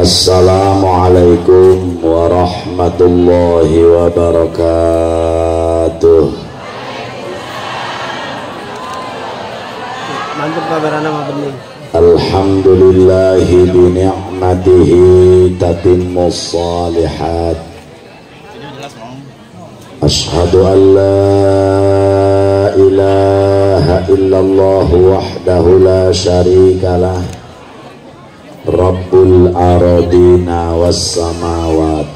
Assalamualaikum warahmatullahi wabarakatuh. Mantap kabarana mah bening. Alhamdulillahi bi ni'matihi tatimmus shalihat. Ashhadu an la ilaha illallah wahdahu la syarikalah. Rabbul aradina was samawat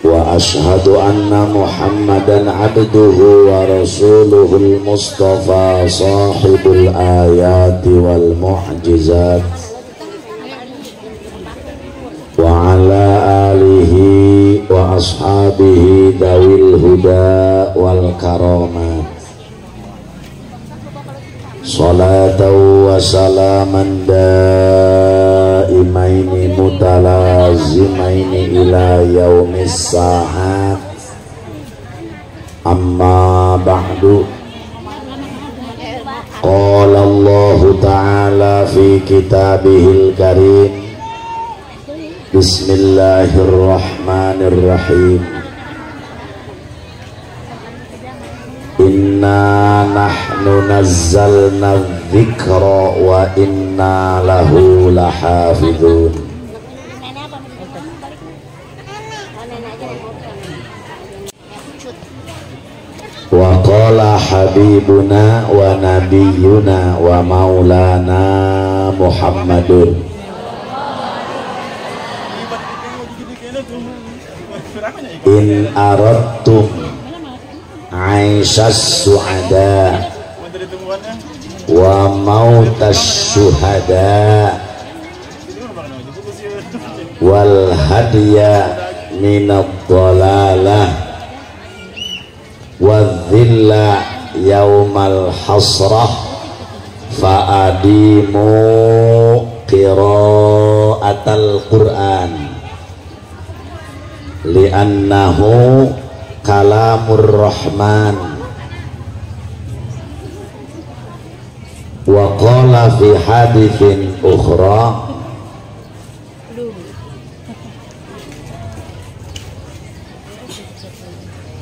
wa ashhadu anna Muhammadan abduhu wa rasuluhul mustafa sahibul ayati wal mu'jizat wa ala alihi wa ashabihi dawil huda wal karamat. Salatan wa salaman daimaini mutalazimaini ila yaumis sa'at. Amma ba'du. Qala Allah ta'ala fi kitabihil karim. Bismillahirrahmanirrahim. Inna nahnu nazzalna dzikra wa inna lahu lahafidun. Wa qala habibuna wa nabiyyuna wa maulana Muhammadun in aradtum Aisyas su'ada wa mautas syuhada wal hadiya minad dhalalah wadh-dhilla yaumal hasrah fa'adimu qira'atal Qur'an li'annahu kalamur rahman. Wa qala fi hadithin ukhra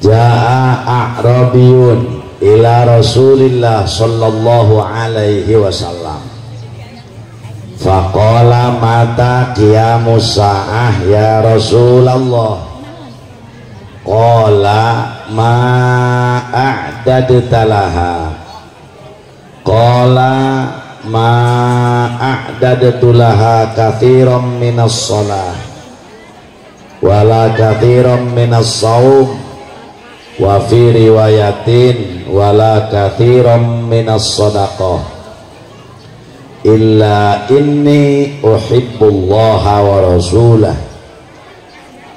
jaa a'rabiyun ila rasulillah sallallahu alaihi wasallam faqala mata qiyamus sa'ah ya Rasulullah. Qala ma a'dadta laha. Qala ma a'dadtu laha katsiran minas shalah wala katsiran minas shaum wa fi riwayatin wala katsiran minas shadaqah illa inni uhibbullaha wa rasulahu.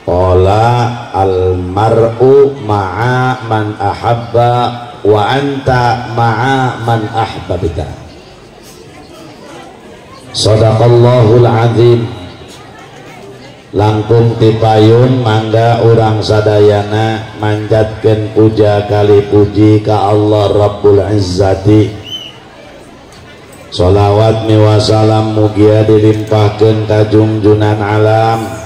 Qala al mar'u ma'a man ahabba wa anta ma'a man ahbabta. Shadaqallahul azim. Langkung tipayun mangga urang sadayana manjatkeun puja kali puji ka Allah Rabbul Izzati. Sholawat miwasalam mugia dilimpahkeun ka junjunan alam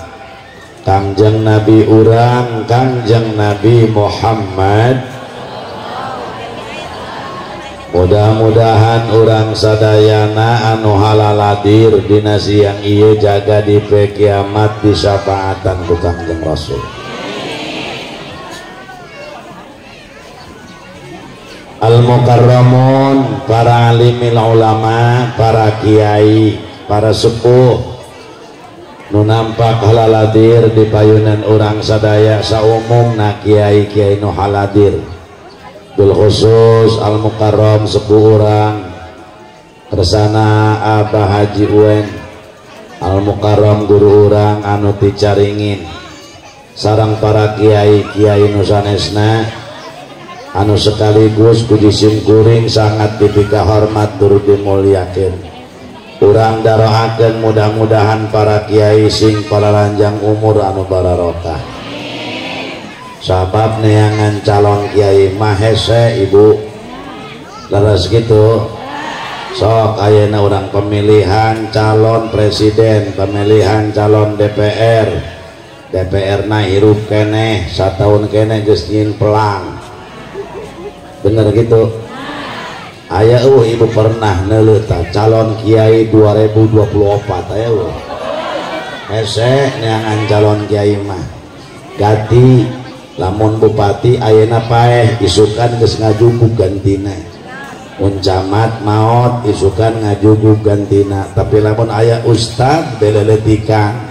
Kangjeng Nabi urang Kangjeng Nabi Muhammad. Mudah-mudahan urang sadayana anu halaladir dina siang ieu jaga di poe kiamat disyafaatan ku Kangjeng Rasul. Al-mukarramun, para alimil ulama, para kiai, para sepuh nu nampak halaladir di payunan orang sadaya saumumna kiai-kiai nu haladir bil khusus al-mukarram sepuh orang kersana Abah Haji Uwen al-mukarram guru orang anu dicaringin sareng para kiai-kiai nu sanesna anu sekaligus puji simkuring sangat dipika hormat turut dimuliakeun. Urang darohakeun mudah-mudahan para kiai sing para lanjang umur anu bararokah. Sabab neangan calon kiai mahese ibu leres gitu sok ayeuna urang pemilihan calon presiden, pemilihan calon DPR na hirup keneh satahun keneh geus nyieun pelang bener gitu. Aya ibu pernah neuleuh tah calon kiai 2024 aya hese neangan calon kiai mah ganti lamun bupati ayeuna paeh isukan geus ngajugu gantina, mun camat maot isukan ngajugu gantina, tapi lamun aya ustad beleletikang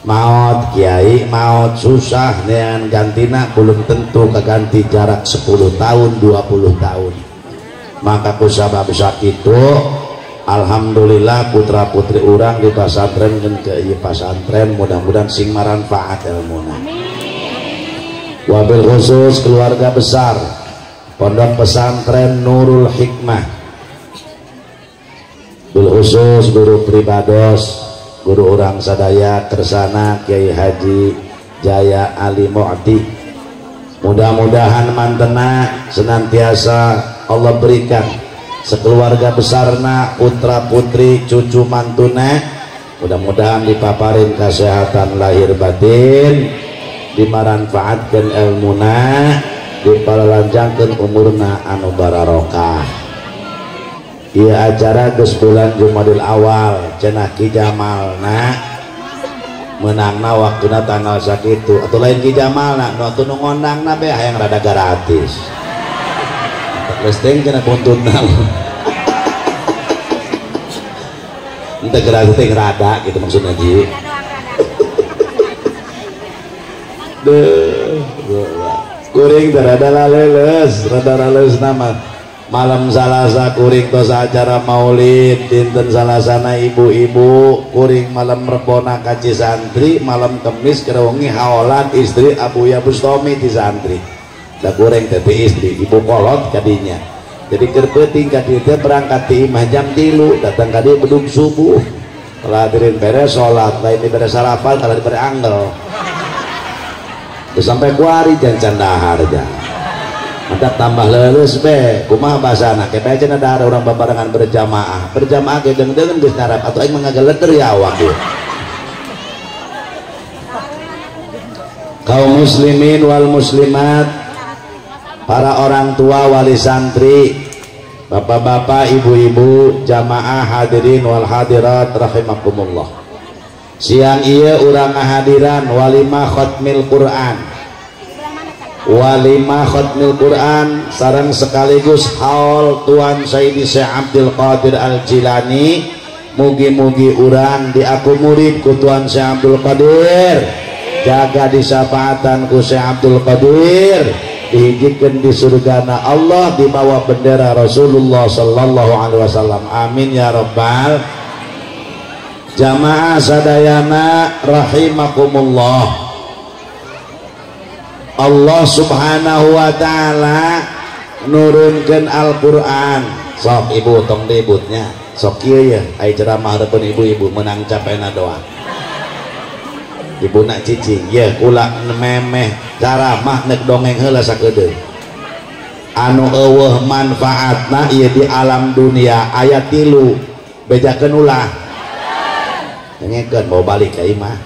maot kiai maot susah neangan gantina belum tentu kaganti jarak 10 tahun 20 tahun. Maka kusabab sakitu alhamdulillah putra putri urang di pasantren dan ke pasantren mudah-mudahan sing manfaat ilmuna. Wabil khusus keluarga besar Pondok Pesantren Nurul Hikmah, bil khusus guru pribados guru urang sadaya kersana Kiai Haji Jaya Ali Mu'ti, mudah-mudahan mantena senantiasa Allah berikan sekeluarga besarna putra putri cucu mantuna mudah-mudahan dipaparin kesehatan lahir batin, dimanfaatkan ilmuna, dipalalanjangkeun umurna anu bararokah. Ieu acara geus bulan Jumadil Awal cenah Ki Jamalna menangna waktuna tanggal sakitu atuh lain Ki Jamalna nu atuh nu ngondangna be hayang rada gratis. Lesteng kena buntutna ente gratis teh rada gitu maksudnya Ji. Kuring rada laleus nama malam Salasa kuring tos acara maulid dinten Salasana ibu-ibu kuring malam Rebona kaci santri malam Kemis kerewengi haolan istri Abuya Bustomi di santri da kuring teh istri ibu kolot kadinya jadi kerpeting kadinya berangkat di imah jam 3 datang kadinya bedug subuh telah hadirin beres sholat lain di beres sarapan kalau di beres anggel sampai kuari jangan dahar jangan mantap tambah lelus be kumaha bahasana kayak baca ada orang babarengan berjamaah ke deng-dengen geus narap atau aing mangageleter ya awak ya. Kaum muslimin wal muslimat, para orang tua wali santri, bapak-bapak, ibu-ibu, jamaah hadirin wal hadirat rahimakumullah. Siang iya urang ngahadiran walimah khatmil Quran, walimah khatmil Quran sareng sekaligus haul Tuan Sayyidi Syekh Abdul Qadir Al-Jilani. Mugi-mugi urang diaku murid ku Tuan Syekh Abdul Qadir, jaga disafaatan ku Syekh Abdul Qadir, dihijikeun di surgana Allah di bawah bendera Rasulullah sallallahu alaihi wasallam. Amin ya rabbal. Jamaah sadayana rahimakumullah, Allah subhanahu wa ta'ala nurunkeun Al-Quran. Sok ibu tong debutnya sok kieu ya ai ceramah hareupeun ibu-ibu menang capena doa. Ibu nak cicing ya kula memeh ceramah nek dongeng heula sakedeung anu eueuh manfaatna ieu di alam dunia ayat 3 bejakeun ulah dengekeun mau balik ka imah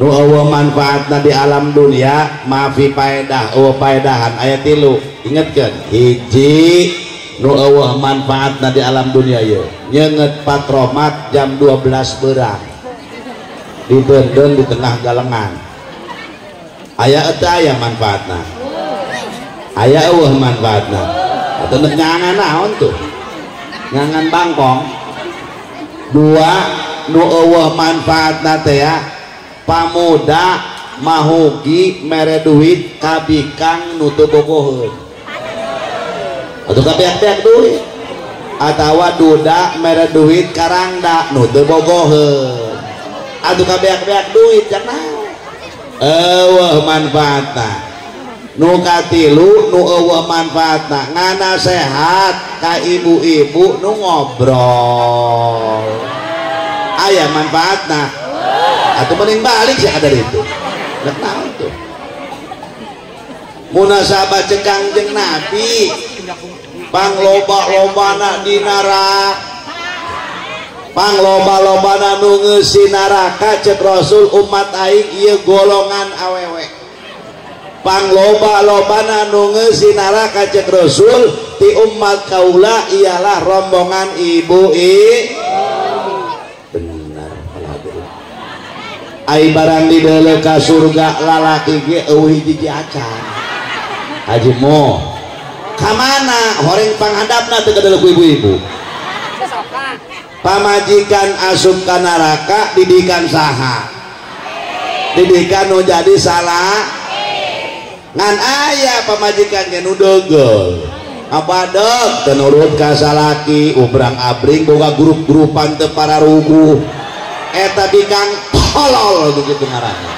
nu eueuh manfaatna di alam dunia maafi paedah eueuh paedahan ayat 3 ingetkeun hiji nu eueuh manfaatna di alam dunia ieu nyeungeut patromat jam 12 beurang dibendon di tengah galengan aya eta aya manfaatna aya eueuh manfaatna atuh nek nyangan naon tuh nyangan bangkong. 2 nu eueuh manfaatna teh ya pamuda mahugi mere duit kabikang nu teu bogoheun atuh kabeak-beak duit atawa duda mere duit karangda nu teu bogoheun atuh kabeak-beak duit cenah eueuh manfaatna. Nu katilu nu eueuh manfaatna ngana sehat ka ibu-ibu nu ngobrol aya manfaatna atuh mending balik sih ada itu nek naon tuh munasabah jeung Kangjeng Nabi pangloba-lobana di neraka, pangloba-lobana nu ngeusi neraka cek Rasul umat aing ieu golongan awewe, pangloba-lobana nu ngeusi neraka cek Rasul ti umat kaula ialah rombongan ibu benar ai barang di deuleu ka surga lalaki ge eueuh hiji acan haji mo kamana horeng panghadapna teu kadeuleu ku ibu-ibu pamajikan asup ka neraka didikan saha didikan nu jadi salah ngan aya pamajikan ge nu deugel apa dek tenurut ka salaki ubrang abring boga grup-grupan teu pararuguh eta bikang tolol begitu ngaranna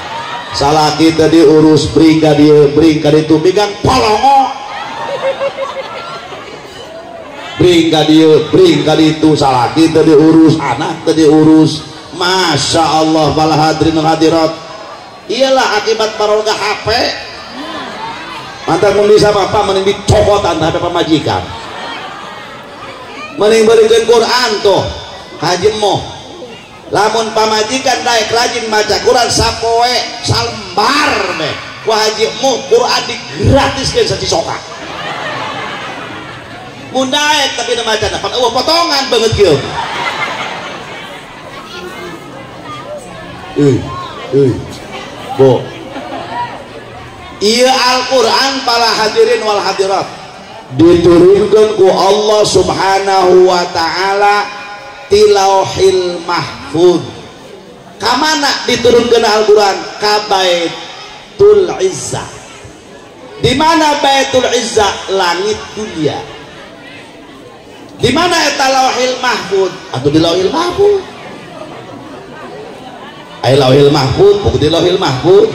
salaki teh diurus bring ka dieu bring ka ditu bikang polongo bring ka dieu bring ka ditu salaki teh diurus anak teh diurus masya Allah bal hadirin hadirat iyalah akibat barokah HP mantan bisa bapak mending dicopotan HP pamajikan mending berikan Quran tuh haji moh lamun pamajikan daek rajin maca Quran sapoe salembar deh ku haji moh Quran digratiskeun sacisoka mun daek tapi na maca dapat potongan banget kieu bo iya Al-Quran para hadirin wal hadirat diturunkan ku Allah subhanahu wa ta'ala tilauhil mahfud kamana diturunkan Al-Quran ka Baitul Izzah di mana Baitul Izzah langit dunia di mana eta lauhil mahfud atau di lauhil mahfud ai lauhil mahfud bukan di lauhil mahfud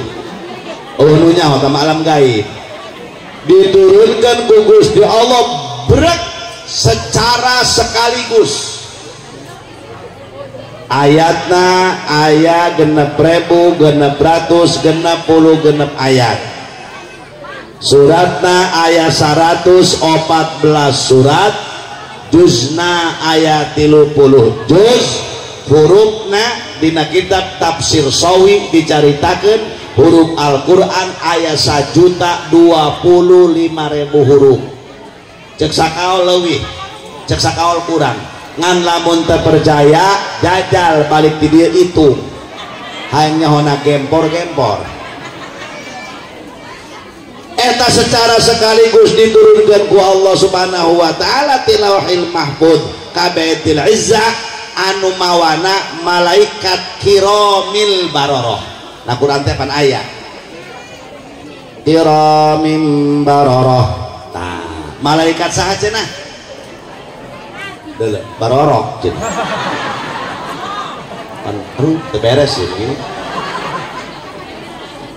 nunya ke alam gaib diturunkan ku Gusti Allah brek secara sekaligus ayatna ayat 6.660 ayat suratna ayat 114 surat juzna ayat 30 juz hurufna dina kitab tafsir sawi dicaritakeun huruf Al-Quran ayat 1.025.000 huruf cek sakaol leuwih cek sakaol kurang ngan lamun teu percaya jajal balik di dieu itu hanya hona gempor-gempor eta secara sekaligus diturunkan ku Allah subhanahu wa ta'ala tilauhil mahfud ka Baitul Izzah anu mawana malaikat kiramil bararah. Nah Quran teh pan aya kiramim bararah tah malaikat saha cenah deuleu bararah cenah pan teu beres ini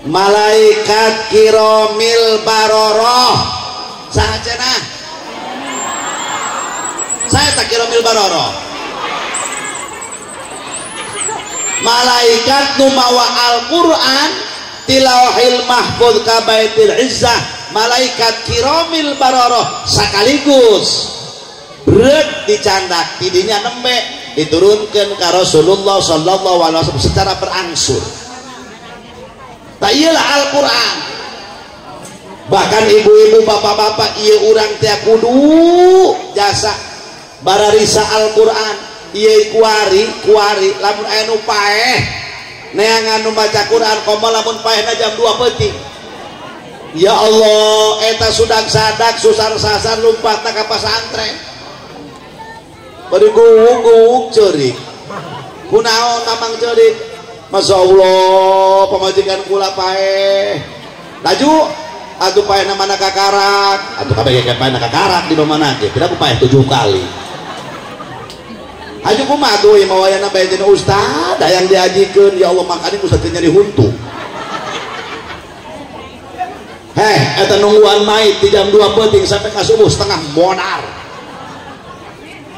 malaikat kiramil bararah saha cenah saya tak kiramil bararah malaikat nu mawa Al-Quran tilauhil mahfud ka Baitul Izzah malaikat kiramil bararah sekaligus brek dicandak tidinya nembe diturunkan ke Rasulullah sallallahu alaihi wasallam secara berangsur tak iyalah Al-Quran bahkan ibu-ibu bapak-bapak iya urang teh kudu jasa bararisa Al-Quran iya kuari lamun aya nu paeh neangan nu maca Quran komo lamun paehna jam 2 peuting ya Allah eta sudak sadak susar sasar lumpatna ka pasantren bari guung ceurik kunaon tamang ceurik masya Allah pamajikan kula paeh laju atuh paehna mana kakarak atuh kabeh paehna kakarak di mana ge pira ku paeh 7 kali Haji kumaha tuh yang mawayana bayatin ustad yang diajikeun ya Allah makanya ustad nyari huntu eta nungguan mait di jam 2 peuting sampai ka subuh setengah monar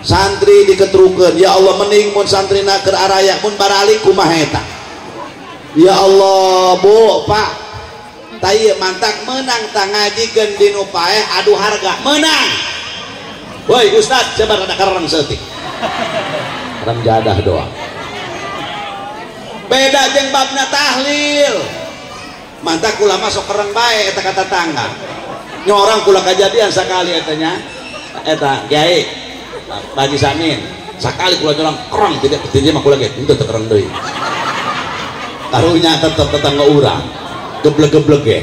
santri diketrukeun ya Allah mending mun santrina keur araya mun baralik kumaha eta ya Allah bu pak tai mantak menang tangajikeun dinu paeh adu harga menang woi Ustad coba ada kerang setik kerang jadah doang. Beda jeung babna tahlil mantap kula masuk kerang bae eta kata tangga nyorang kula kejadian sekali etanya eta Kiai Haji Samin sekali kula nyorang kerang tidak petinju mah kula ge henteu teu kerang deui karunya tetep tetangga urang geblek-geblek ge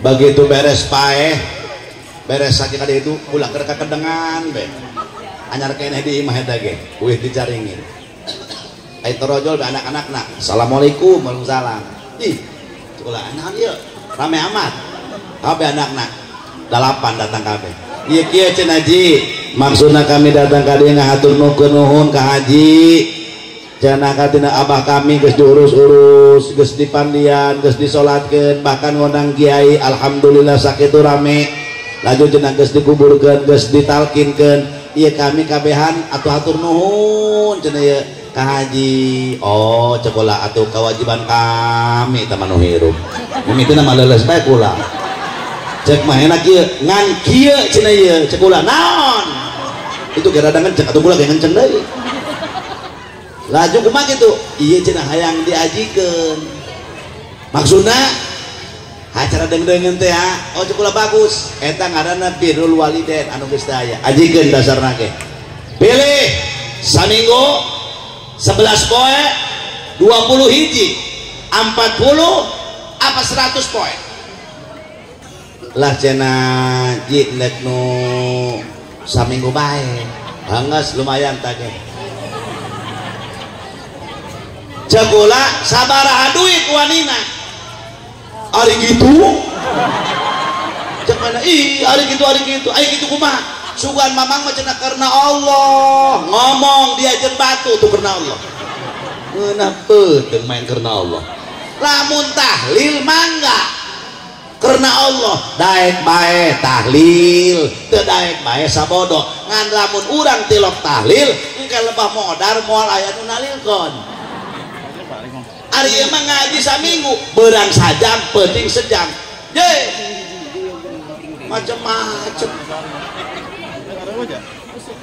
begitu beres paeh beres sakit kali itu pulang ke kedengan be anyar keneh di imah eta ge wih dicaringin ai torojol be anak-anakna assalamualaikum waalaikumsalam ih sekolah anak ieu rame amat kabeh anakna 8 datang kabeh ieu kieu cenah Haji maksudna kami datang ka dieu ngahatur nuhun ka Haji cenah katina abah kami geus diurus-urus geus dipandian geus disolatkeun bahkan ngundang kiai alhamdulillah sakitu rame laju cenah geus dikuburkeun geus ditalkinkeun ieu kami kabehan atuh hatur nuhun cenah ieu ka Haji oh cekola atuh kewajiban kami teh manu hirup mimitina mah leuleus bae kula cek mah enak ieu ngan kieu cenah ieu cekola naon itu geradangan cek atuh kula ge ngenceng deui laju kumaha kitu ieu cenah hayang diajikeun maksudna acara deng-dengeun teh oh cekola bagus eta ngaranna birrul walidain anu geus daya ajikeun dasarna ge pilih saminggu 11 poe 20 hiji 40 apa 100 poe lah cenah ji nek nu saminggu bae hanges lumayan tage cegola sabaraha duit wanina ari gitu cek mana ih ari gitu aya gitu kumaha sugan mamang mah cenah karena Allah ngomong dia jeung batu tuh karena Allah ngeunah peuteung main karena Allah lamun tahlil mangga karena Allah daek bae tahlil teu daek bae sabodo ngan lamun urang tilok tahlil engke lebah modar moal aya nu nalilkon ari ieu mah ngaji saminggu beurang sajam penting sejam ye macem-macem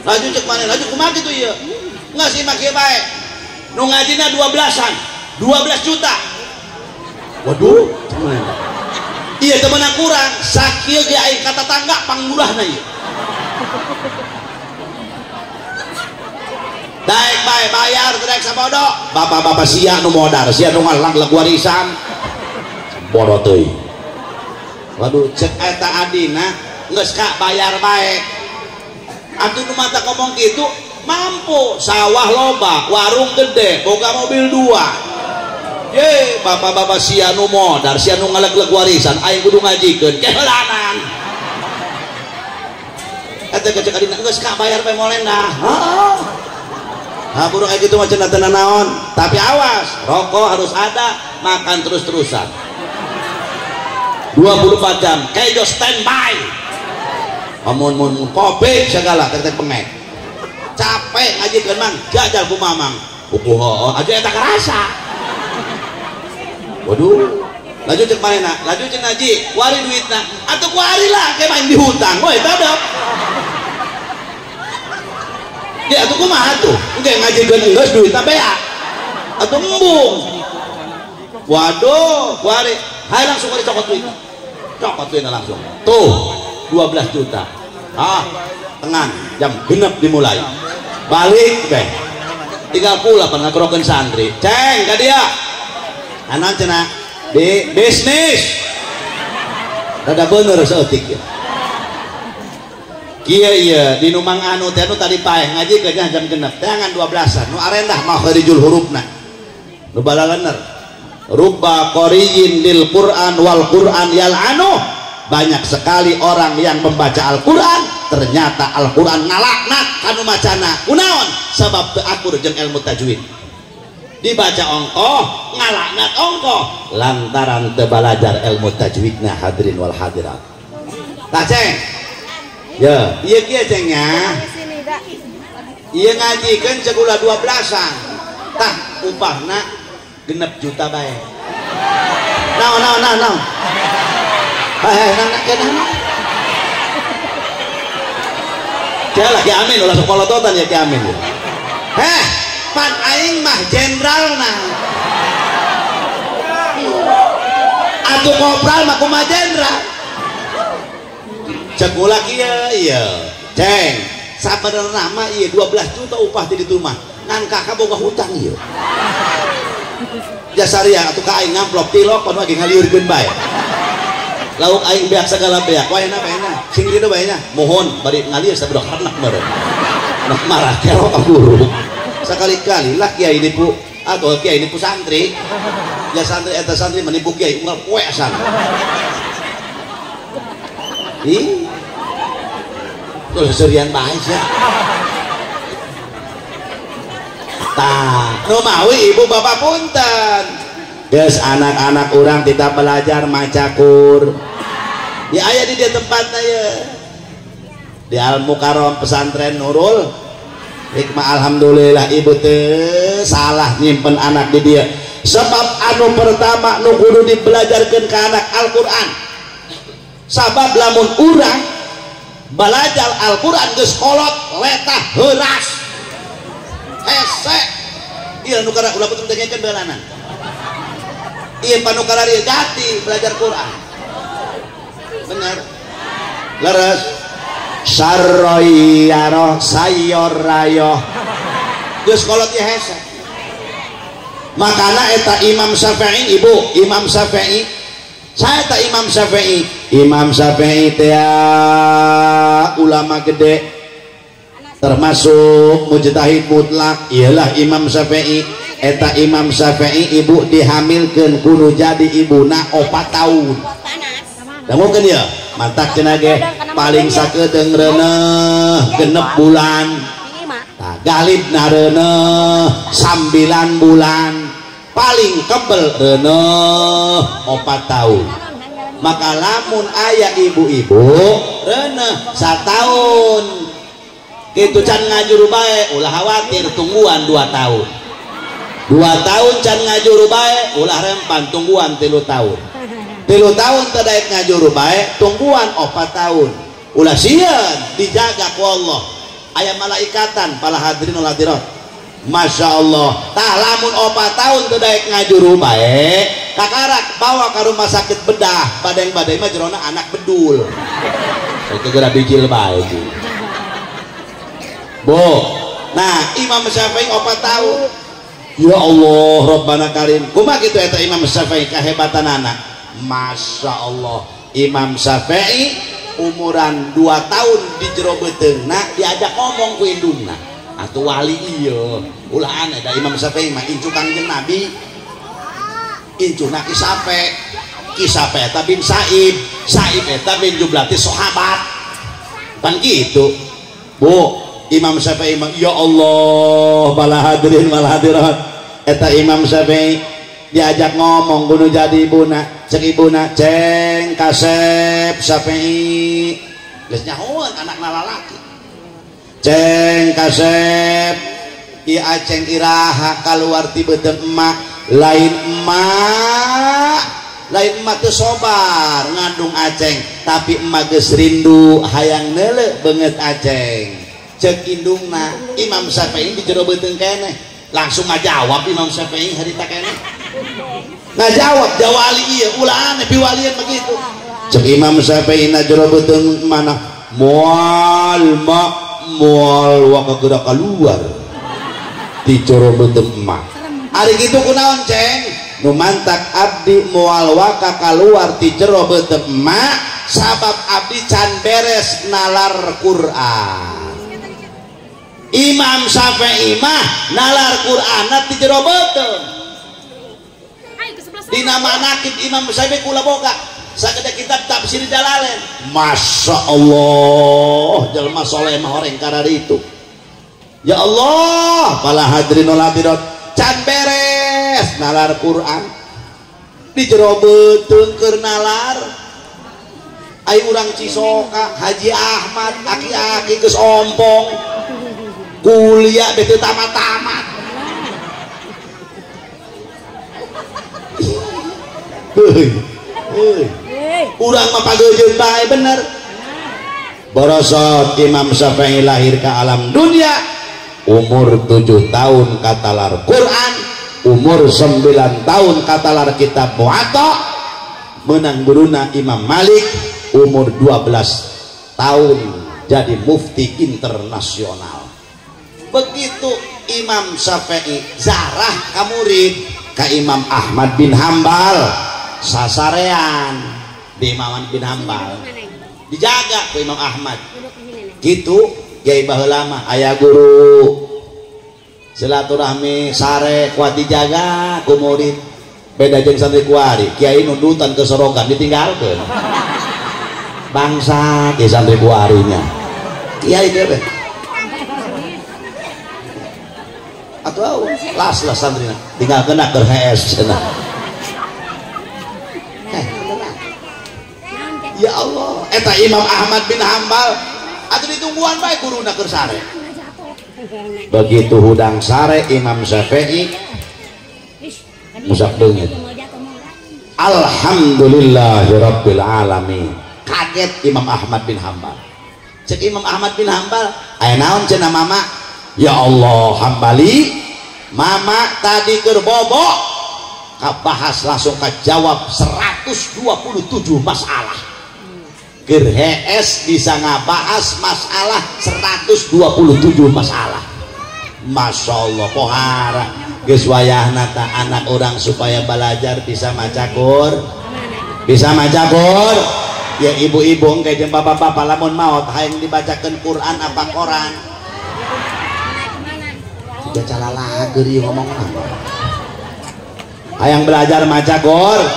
laju cek mana laju kumaha kitu ieu nggak sih make bae nu ngajina 12-an 12 juta waduh iya temenan kurang sakieu ge aya kata tangga pangmurahna ieu daek bae bayar daek sabodo bapak-bapak sia nu modar sia nu ngalang lagu warisan bodoh teuing waduh cek eta adina geus ka bayar bae atuh nu mata ngomong gitu mampu sawah loba warung gede boga mobil 2 ye bapak-bapak sia nu modar sia nu ngaleg-leg warisan aing kudu ngajikeun kehelanan eta cek adina geus ka bayar bae molena burung kayak gitu macam cenah naon tapi awas rokok harus ada makan terus-terusan 24 jam kayak jo standby amun kopi segala tek pengek capek ngajikeun mang jajal ku mamang aja eta karasa waduh laju cek manehna laju cek ngaji wari duitna atuh wari lah ke main dihutang we tadap ya atuh kumaha atuh engke ngajikeun geus duitna bea atuh embung waduh wari hae langsung wari cokot duitna langsung tuh 12 juta tenang jam genep dimulai balik teh tinggal pula ngagerokeun santri ceng ka dia anak cenah di bisnis rada bener saeutik ya kieu ieu di nu mang anu teh nu tadi paeh ngaji ke jam genep tangan 12-an nu arendah makhrijul hurufna nu balalener rubba qariyin lil Qur'an wal Qur'an yal'anu banyak sekali orang yang membaca Al-Quran ternyata Al-Quran ngalaknat kanu macana kunaon sebab teu akur jeung ilmu tajwid dibaca ongko ngalaknat ongko lantaran teu balajar ilmu tajwidna hadirin wal hadirat tah ceng ya ieu kieu cengnya ieu ngajikeun ceuk ulah 12-an tah upahna 6 juta bae naon nang Dia lagi amin ulah sekolototan ya ki amin. Pan aing mah jenderalna. Atuh kopral mah kumaha jenderal. Cek ulah kieu ieu. Ceng, sabenerna mah ieu 12 juta upah di ditu mah. Ngan kakak boga hutang ieu. Jasaria atuh ka aing ngamplop tilok panu lagi ngaliurkeun bae. Lauk aing beak segala beak waena baena sing dieu baena mohon bari ngalieur sabudak harnak meureun. Nah marah kero ka guru. Sekali-kali lah kiai nipu atau kiai nipu santri. Ya santri eta santri menipu kiai unggal poesan. Ih. Tuh serian bae ya. Tah, nu mawi ibu bapak punten. Geus anak-anak orang tidak belajar maca Qur. Ya aya di dia tempatna ya. Di Al Mukarram pesantren Nurul Hikmah. Alhamdulillah ibu teh salah nyimpen anak di dia. Sebab anu pertama nu kudu dibelajarkeun ka anak Al-Qur'an. Sabab lamun urang belajar Al-Qur'an geus kolot letah heuras. Hese. Ieu nu kada ulah betul dengekeun beulanan. Ieu panukara ieu jati belajar Quran. Bener. Leres. Sarroyaro sayorayo. Geus kolot ieu hese. Makana eta Imam Syafi'i ibu, Imam Syafi'i. Saya eta Imam Syafi'i. Imam Syafi'i teh ulama gede. Termasuk mujtahid mutlak ialah Imam Syafi'i. Eta Imam Syafi'i ibu dihamilkeun kudu jadi ibuna 4 tahun. Da mungkin ya mantak cenah ge paling sakedeung reuneuh 6 bulan. Tah galibna reuneuh 9 bulan. Paling kebel reuneuh 4 tahun. Maka lamun aya ibu-ibu reuneuh 1 tahun kitu can ngajuru bae ulah khawatir tungguan 2 tahun. 2 tahun can ngajuru bae ulah rempan tungguan 3 tahun. 3 tahun teu daek ngajuru bae tungguan 4 tahun. Ulah sieun dijaga ku Allah. Aya malaikatan para hadirin wal hadirat. Masya Allah. Tah lamun 4 tahun teu daek ngajuru bae kakarak bawa ka rumah sakit bedah. Badeng-badeng mah jerona anak bedul. Itu geura bijil bae. Bu, nah Imam Syafi'i 4 tahun. Ya Allah, Rabbana Karim. Kumaha kitu eta Imam Syafi'i kahebatan anak. Masya Allah. Imam Syafi'i umuran 2 tahun di jero beuteungna diajak ngomong ku indungna. Atuh wali ieu. Ulah aneh da Imam Syafi'i mah incu Kangjeng Nabi. Incuna Kisape eta bin Sa'ib. Sa'ib eta bin jublati sahabat. Kan gitu. Bu, Imam Syafi'i ya Allah bala hadirin wal hadirat eta Imam Syafi'i diajak ngomong kudu jadi ibuna. Cek ibuna ceng kasep Syafi'i geus nyahoan anakna lalaki. Ceng kasep ieu aceng iraha kaluar ti beuteung emak lain emak teu sobar ngandung aceng tapi emak geus rindu hayang neuleuh beungeut aceng. Cek indungna Imam Syafi'i di jero beuteung keneh langsung ngajawab Imam Syafi'i harita keneh ngajawab jawali ieu ulah aneh piwalian begitu. Cek Imam Syafi'i na jero beuteung mana moal wa kageda kaluar di jero beuteung emak. Ari kitu kunaon ceng nu mantak abdi moal wa kaluar di jero beuteung emak sabab abdi can beres nalar Quran. Imam Syafi'i mah nalar Qur'anna ti jero beuteung. Dina manaqib Imam Syafi'i kula boga sagede kitab tafsir Jalalain. Masya Allah, jelema soleh mah horeng karari itu. Ya Allah, pala hadirin wal hadirat, can beres nalar Qur'an. Di jero beuteung keur nalar. Ai urang Cisoka, Haji Ahmad, aki-aki geus ompong. Kuliah betul tamat-tamat. Urang mah pageujeun bae bener. borosot Imam Syafi'i lahir ke alam dunia umur 7 tahun katalar Quran, umur 9 tahun katalar kitab Muwatta, menang guruna Imam Malik, umur 12 tahun jadi mufti internasional. Begitu Imam Syafi'i zarah ka murid ka Imam Ahmad bin Hambal, sasarean di Imam bin Hambal dijaga ke Imam Ahmad gitu. Kiai baheula mah aya guru silaturahmi sare kuat dijaga ku murid, beda jeung santri kuari kiai nundutan ke sorogan ditinggalkeun bangsa ke santri kuarinya kiai teh atuh las santrina tinggalkeun keur HS cenah. Ya Allah, eta Imam Ahmad bin Hambal atuh ditungguan bae guruna keur sare. Begitu hudang sare Imam Syafi'i musak beungeut. Alhamdulillahirabbil alamin. Kaget Imam Ahmad bin Hambal. Cek Imam Ahmad bin Hambal, aya naon cenah mama? Ya Allah, Hambali, mama tadi keur bobo kabahas langsung kajawab 127 masalah. Keur HS bisa ngabahas masalah 127 masalah. Masya Allah, pohara geus wayahna ta anak orang supaya belajar bisa maca Qur'an, bisa maca Qur'an. Ya ibu-ibu engke jeung bapak-bapak lamun maot hayang dibacakeun Quran apa koran? Tiga calala keur ieu ngomong apa? Hayang belajar maca Qur'an.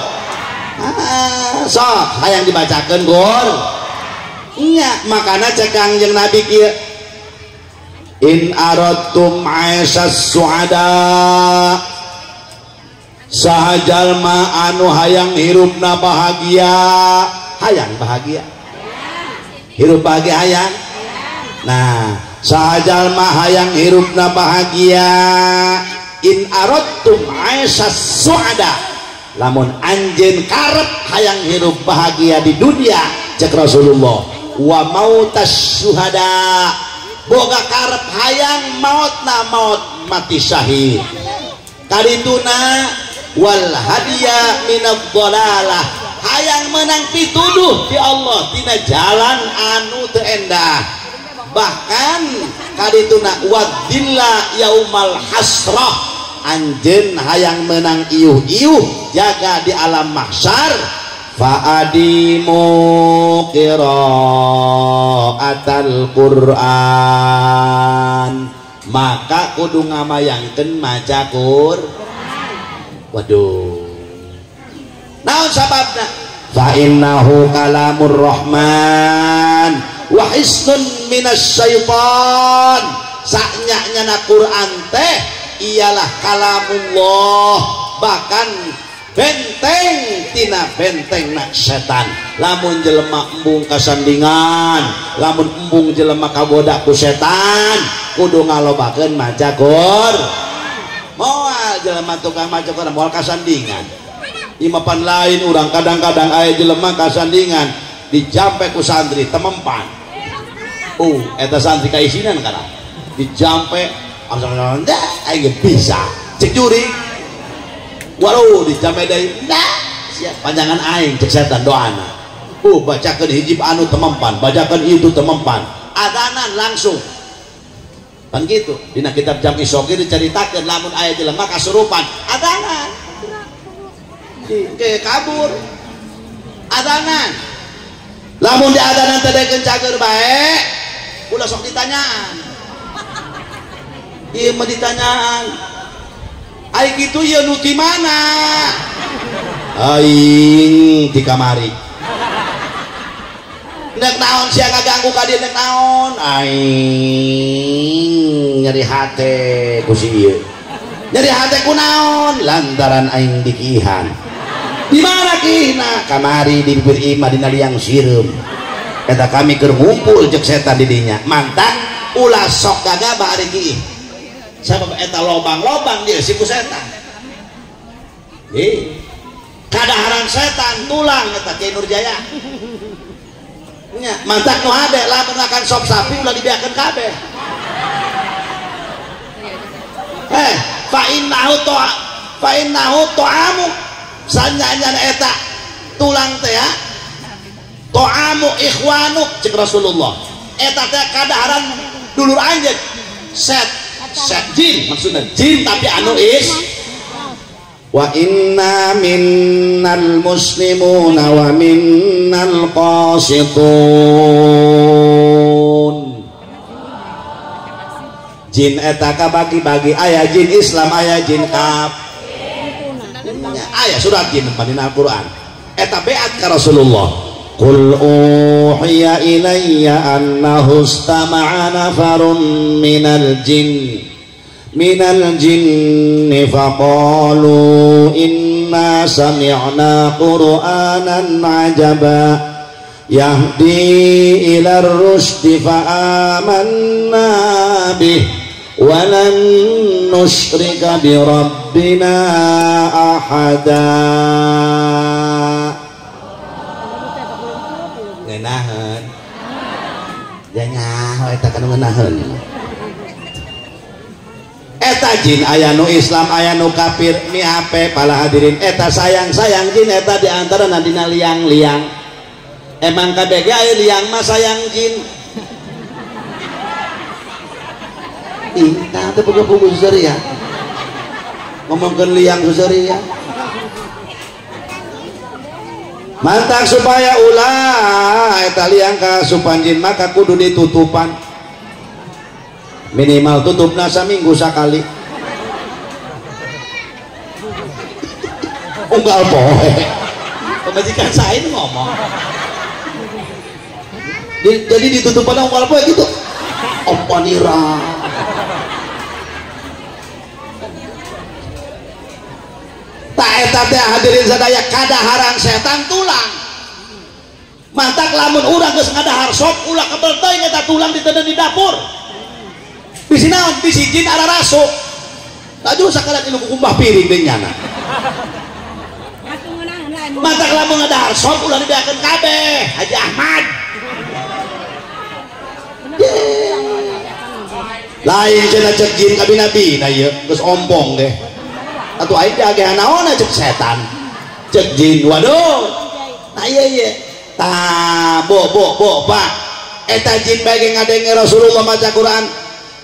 Sok hayang dibacakeun Qur'an. Nya makana cek Kangjeng Nabi kieu. In aradtum aisas suada, sahajalma anu hayang hirupna bahagia, hayang bahagia, hirup bahagia hayang. Nah, sahajalma hayang hirupna bahagia, in aradtum aisas suada, lamun anjeun karep hayang hirup bahagia di dunia, cek Rasulullah, wa mautas syuhada, boga karep hayang mautna maut mati syahid, kadituna wal hadiya minad dhalalah, hayang menang pituduh di Allah tina jalan anu teu endah, bahkan kadituna wadilla yaumal hasrah, anjeun hayang menang iuh-iuh jaga di alam mahsyar. Fa'adimu qiraatal Qur'an, maka kudu ngamayangkeun maca Qur'an. Waduh, naon sababna? Fa innahu kalamur rahman wa hisnun minas syaitan, saknya-nyana Qur'an teh ialah kalamullah, bahkan benteng tina benteng nak setan. Lamun jelema embung kasandingan, lamun embung jelema kagoda ku setan, kudu ngalobakeun maca Qur'an. Moal jelema tukang maca Qur'an moal kasandingan. Imapan lain urang kadang-kadang aya jelema kasandingan dijampe ku santri temempan. Eta santri kaisinan kana dijampe asal-asalan aya bisa cek juri. Waduh dijampe deui nah sia panjangan aing cek setan doana. Bacakeun hiji anu temempan, bacakeun itu temempan, adanan langsung kan gitu. Dina kitab Jam Isoki diceritakeun lamun aya jelema kasurupan adanan ke kabur, adanan lamun di adanan teh dekeun cager bae ulah sok ditanyaan. Ieu mah ditanyaan aing gitu ya nu ti mana? Aing di kamari. Nek naon sia ngaganggu ka dieu nek naon? Aing nyeri hate ku si ieu. Nyeri hate ku naon? Lantaran aing dikihan. Di mana kihna? Kamari di bibir imah dina liang sireum. Eta kami keur ngumpul jeung setan di dinya. Mantap ulah sok gagabah ari kieu. Sabab eta lobang-lobang dia si ku setan. Kadaharan setan tulang eta Kiai Nurjaya. mantak nu hade lamun makan sop sapi ulah dibiarkeun kabeh. Fa innahu ta'amu sanyanya eta tulang teh ya ta'amu ikhwanu cek Rasulullah eta teh kadaharan dulur anjeun set jin maksudna jin tapi anu is wa inna minnal muslimuna wa minnal qasitun jin eta kabagi-bagi aya jin Islam aya jin kafir aya surat jin dina Al-Qur'an eta beat ka Rasulullah qul uhiya ilayya annahu istama'a nafarun minal jinni faqalu inna sami'na qur'anan ajaba yahdi ila ar-rusydi fa amanna bih walan nusyrika bi rabbina ahada. Ngeunaheun jangan eta kana ngeunaheun eta jin aya nu Islam aya nu kafir mi hape pala hadirin eta sayang jin eta diantara dina liang-liang emang kabeh ge aya liang mah sayang jin. Nah, itu buku Susaria ngomongkan liang Susaria mantak supaya ulah eta liang ka supanjin maka kudu ditutupan minimal tutupna saminggu sakali unggal poe pemajikan saya ini ngomong jadi ditutupan unggal poe gitu apa nira tak eta teh hadirin sadaya kadaharan setan tulang mantak lamun urang geus ngadahar sop ulah kebel teuing eta tulang diteudeun di dapur bisi naon bisi jin ararasuk taju sakala tilu kumbah piring deui nyana mantak lamun ngadahar sop ulah dibiarkeun kabeh Haji Ahmad lain cenah cek jin kabina-bina ieu geus ompong deh atau aing diageh naon cek setan cek jin waduh nah iya tah bo pak eta jin bage ngadenge Rasulullah maca Quran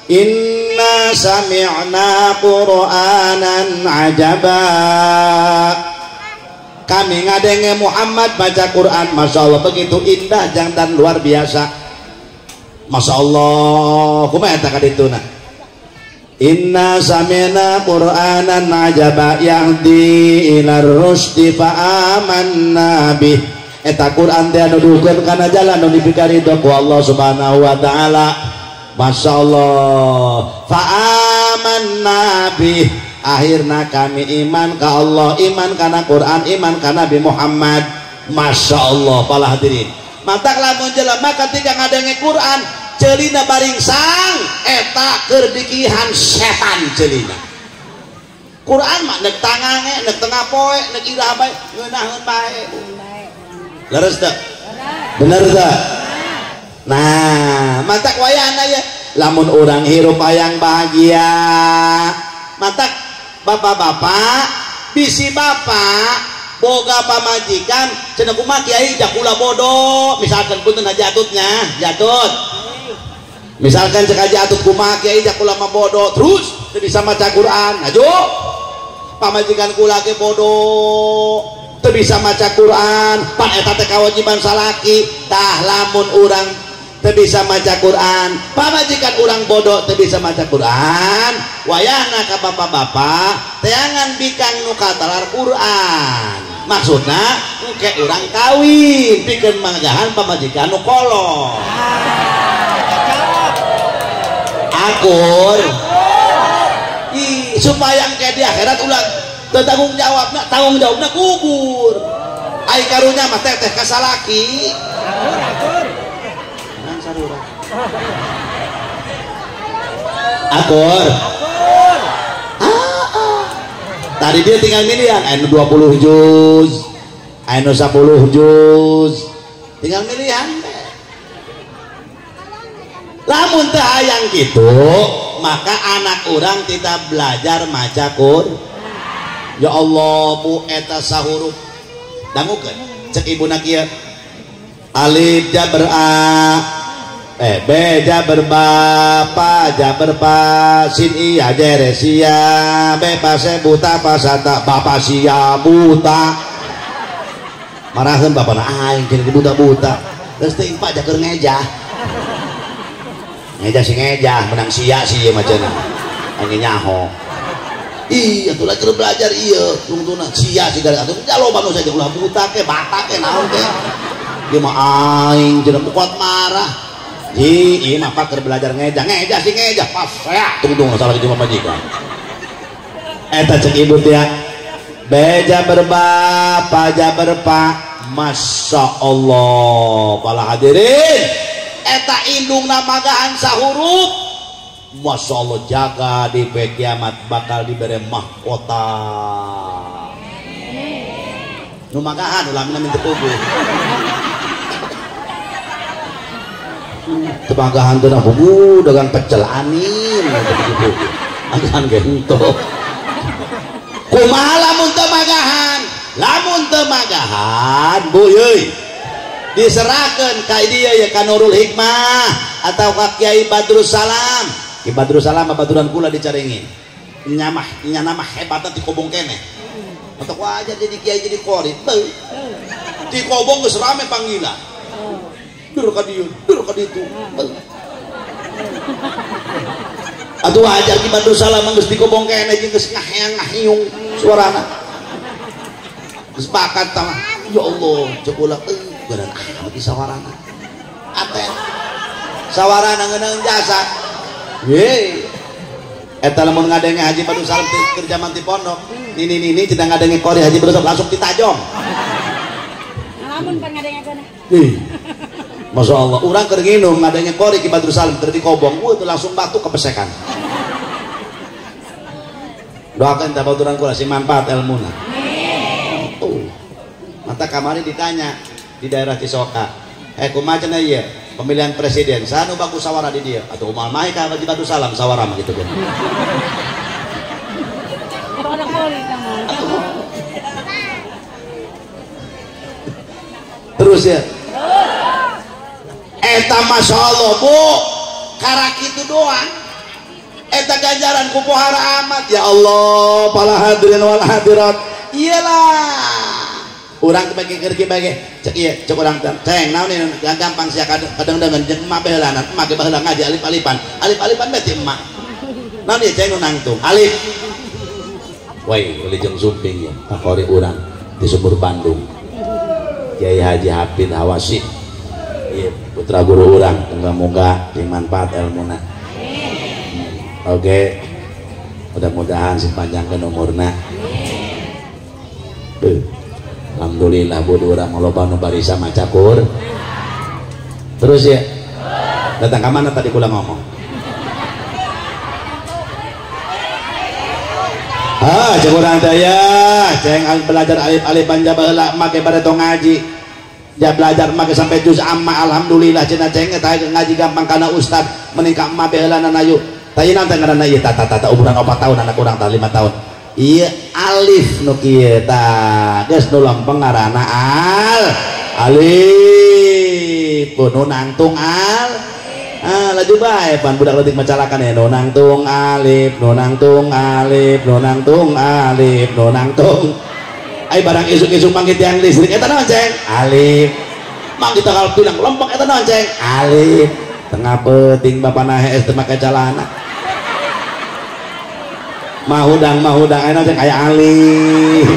inna sami'na qur'anan ajaba kami ngadenge Muhammad baca Quran Masya Allah begitu indah dan luar biasa Masya Allah kumaha eta kadituna inna sami'na qur'anan ajaba yahdi ilar rusdi fa amanna bih eta Quran teh anu nuduhkeun kana jalan nu dipikaridho ku Allah Subhanahu wa taala Masya Allah fa amanna bih akhirna kami iman ka Allah iman kana Quran iman ka Nabi Muhammad Masya Allah pala hadirin mantak lamun jelema ketika ngadenge Quran celina baring sang eta keur dikihan setan celina Quran mah nek tangange nek tengah poe nek irah bae ngeunaheun bae leres teh bener teh nah mantak wayahna ya lamun urang hirup hayang bahagia mantak bapak-bapak bisi bapak boga pamajikan cenah kumaha kiai jak kula bodoh misalkan punten hajatutnya jatut misalkan cek aja atut kumaha kiai jak kula mah bodoh terus teu bisa maca Quran ajo pamajikan kula ge bodoh teu bisa maca Quran pan eta teh kawajiban salaki tah lamun urang teu bisa maca Quran pamajikan urang bodoh teu bisa maca Quran wayahna ka bapak-bapak teangan bikang nu katalar Quran maksudna engke urang kawin pikeun manggahan pamajikan nu kolot akur supaya engke di akhirat ulah tanggung jawabna gugur ai karunya mah teh kasalaki akur tadi dia tinggal milihan anu 20 juz anu 10 juz tinggal milihan lamun teu hayang gitu maka anak orang kita belajar maca Quran. Ya Allah Bu eta sahuruf dangukeun cek ibuna kieu alif jaber a B jaber ba jaber pa sin iya jere sia be pase buta pasata bapak sia buta maraheun bapana aing jadi buta-buta geus teu impa jaker ngejah si ngejah menang sia sih macana angin nyaho iya tuh lagi belajar iya tungtuna sia sih gara atuh jaloba nu saja ulah buta ke batak ke naon ke dia mah aing jeung kuat marah ieu mah pakeur belajar ngejah si ngejah pas saya tungtung salah kitu mah majikan eta cek ibu teh beja berba paja berpa masya Allah para hadirin eta indung namagahan sahuruf masya Allah jaga di kiamat bakal diberi mahkota nu magahan ulah minta tubuh temagahan teu bubu dengan pecel anin gitu anggan gento kumaha lamun teu magahan bu yeuy diserahkan ka dia ya ka Nurul Hikmah atau ka Kiai Badrus Salam. Ki Badrus Salam baturan kula dicaringin nyamah hebatna ti kobong keneh atau aja jadi kiai jadi qori teu ti kobong geus rame panggilan dur ka dieu dur ka ditu atuh aja Ki Badrus Salam geus di kobong keneh jeung geus ngahyang-ngahyung suarana geus bakat tah ya Allah cekulak beneran amat di sawarana aten sawarana ngeunang jasa ye eta lamun ngadenge Haji Badrus Salam keur jaman ti pondok ini cenah ngadenge qori Haji Badrus Salam langsung ditajong lamun pan ngadengekeun Masya Allah urang keur nginum ngadenge qori Ki Badrus Salam keur dikobong itu langsung batu kepesekan doakeun tah baturan kula sing manfaat ilmuna mata kamari ditanya di daerah Cisoka kumaha cenah ieu pemilihan presiden sanu bagus sawara di dia atuh kumaha mah ka Haji Badrus Salam sawara mah kitu kan terus ya eta masya Allah Bu karak itu doang eta ganjaran ku pohara amat ya Allah para hadirin wal hadirat iyalah urang bagi kerja bagi cek iya cek urang ceng naon ini gampang sia kadang-kadang jeung emak baheulanan emak ge baheula ngaji alif-alifan berarti emak naon ieu ceng nu nangtung alif wai uli jeung sumping ya kakori urang di Sumur Bandung Kiai Haji Hafid Hawasi iya putra guru urang moga-moga dimanfaat ilmuna oke mudah-mudahan sepanjangkeun umurna alhamdulillah bodoh orang loba nu barisa maca Quran terus ya datang ke mana tadi kula ngomong cek urang teh ya ceng belajar alif panja baheula make bare tong ngaji ja belajar make sampai juz amma alhamdulillah cenah ceng eta ngaji gampang kana ustad mending ka emak baheula ayu tayeunan teh ngaranna ieu tata umuran 4 tahun anak urang tah 5 tahun iya alif nu kieu tah geus nu lempeng ngaranna alif nu nangtung laju bae pan budak leutik macalakan ya nu nangtung alif nu nangtung alif nu nangtung alif nu nangtung ai barang isuk-isuk mangke tiang listrik eta naon ceng alif mang kita kalau bilang lempeng eta naon ceng alif tengah peuting bapana hees teu make calana mahudang enak cek kayak alif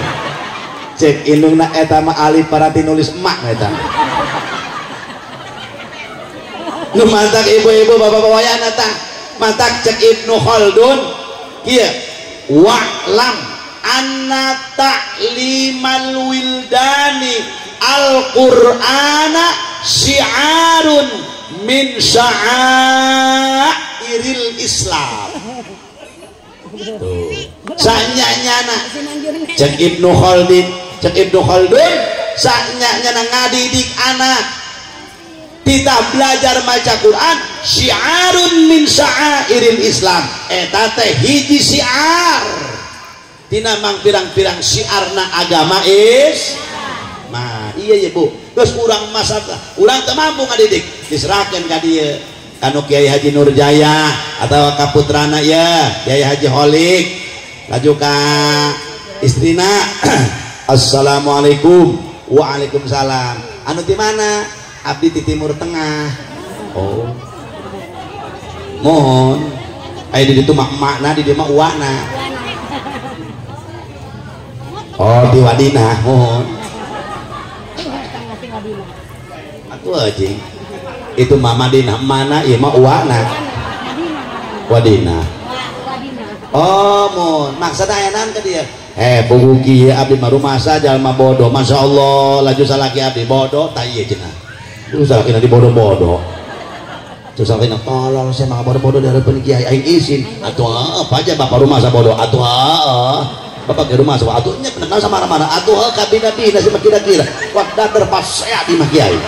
cek indungna eta mah alif parati nulis emak eta nu mantak ibu-ibu bapak-bapak wayana tah mantak cek Ibnu Khaldun kieu wa'lam anna ta'limal wildani al-Qur'ana syi'arun min sya'airil Islam tuh sanyanyana cek Ibnu Khaldun sanyanyana ngadidik anak kita belajar maca Quran syiarun min sya'airil Islam eta teh hiji syiar tina mang pirang-pirang syiarna agama nah iya ya Bu terus urang masa urang teu mampu ngadidik diserahkeun ka dieu kanu Kiai Haji Nurjaya atau ka putrana ya Kiai Haji Holik laju ka istrina assalamualaikum waalaikumsalam anu di mana abdi di Timur Tengah oh mohon aya di ditu mah emakna di dieu mah uwana oh di Wadinah mohon atuh anjing itu mah Madinah mana ieu mah uwana Wadinah oh mohon maksud aya naon ka dieu pugugi abdi mah rumasa jalma bodoh masya Allah laju salaki abdi bodoh tak iya cenah terus salaki nanti bodoh-bodoh terus salaki nanti tolol saya mah bodoh-bodoh dari penikiai aing izin atuh apa aja bapak rumasa bodoh atuh bapak ke rumah sama atuh nya kenal sama marah-marah atuh kabina-bina si kira-kira wak dater pas saya di mah kiai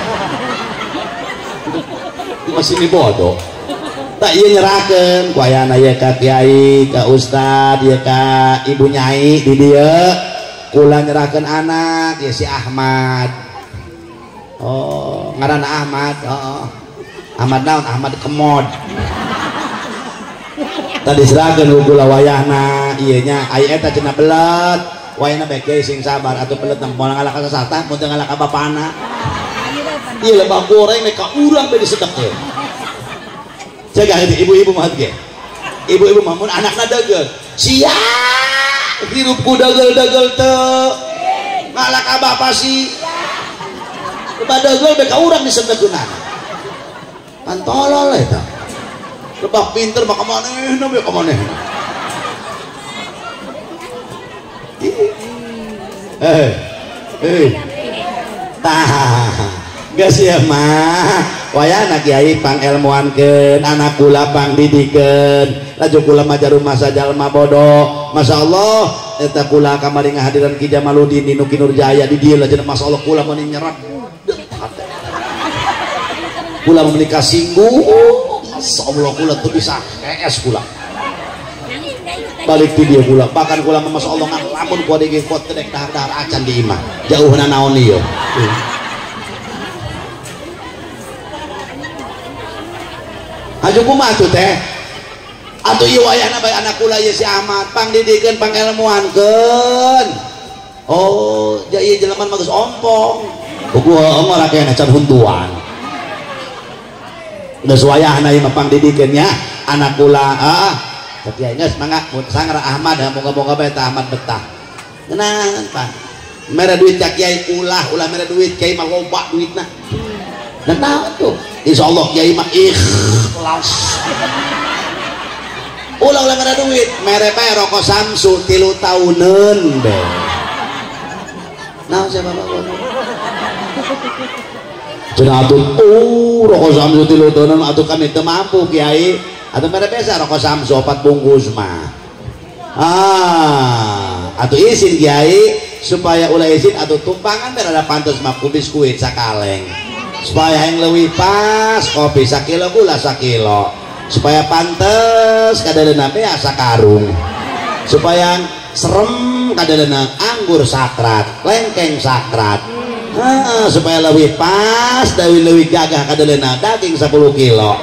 masih ini bodoh tak iya nyerahkan kuayana ya ka kiai ka ustad ya ka ibu nyai di dia kula nyerahkan anak ya si Ahmad oh ngaran Ahmad Ahmad naon Ahmad Kemod tadi serahkan kula wayahna ieu nya ai eta cenah belet wayahna bae kiai sing sabar atuh belet moal ngalak ka sasata mun teu ngalak ka bapana ieu lebah goreng ka urang bae disedekkeun jaga ibu-ibu mah ge ibu-ibu mah mun anakna degel sia hirupku degel-degel teu ngalak ka bapa sih lebah degel bae ka urang disedekkeunana pan tolol eta lebah pinter mah kamanehna bae kamanehna tah geus ieu mah wayana kiai pangelmuankeun anak kula pangdidikeun laju kula maja rumah jalma bodoh masya Allah eta kula kamari ngahadiran Ki Jamaluddin di Nuki Nurjaya di dieu lajeun masya Allah kula meuni nyerat kula menikah singgung masya Allah kula tuh bisa KS kula balik di dia kula bahkan kula masya Allah ngalamun ku adege kuat tedek dahar-dahar acan di imah jauhna naon ieu aju kumaha tuh teh atuh ieu wayahna bae anak kula ieu si Ahmad pangdidikeun pangelmuankeun oh ja ieu jelema mah geus ompong buku omor akeh can huntuan geus wayahna ieu mah pangdidikeun nya anak kula tapi geus mangga sangra Ahmad moga-moga bae tah Ahmad betah ngeunaan pan mere duit cak kiai ulah mere duit kiai mah loba duitna dan tahu tuh insyaallah kiai mah ikhlas ulah mere duit mere bae rokok Samsu 3 tauneun be naon siapa bapak cenah atuh rokok Samsu 3 tauneun atuh kami teu mampu kiai atuh mere biasa rokok Samsu 4 bungkus mah atuh izin kiai supaya ulah izin atuh tumpangan biar ada pantes mah biskuit sakaleng supaya yang lebih pas kopi sakilo gula sakilo supaya pantes kadalena bea sakarung supaya serem kadalena anggur sakrat lengkeng sakrat supaya lebih pas lebih gagah kadalena daging 10 kilo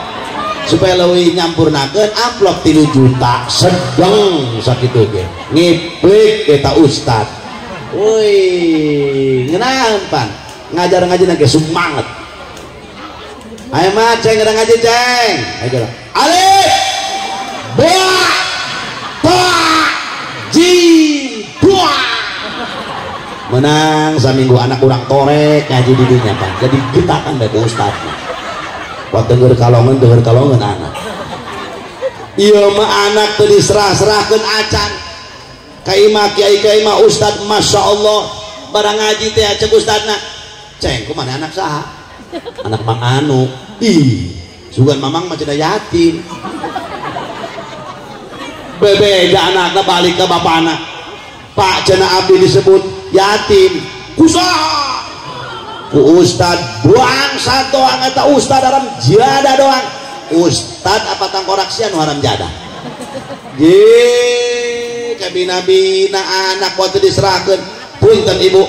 supaya lebih nyampurnakeun amplop 3 juta sedeng sakitu ge ngiplik eta ustad woi ngeunaan pan ngajar-ngaji ge semangat ayo mah ceng kita ngaji ceng ayo alif ba ta jim dua menang saminggu anak kurang torek ngaji didinya Pak jadi kita kan dari ustad buat denger kalongan anak iya mah anak tuh diserah-serahkan acan kaima kiai kaima ustad masya Allah barang ngaji teh cek ustadna ceng kumana anak saha anak Mang Anu sugan mamang mah cenah yatim bebeda anakna balik ke bapana Pak cenah abdi disebut yatim kusaha ku ustad doang satu angata ustad haram jada doang ustad apa tangkorak sia nu haram jada ye kabina-bina anak waktu diserahkan punten ibu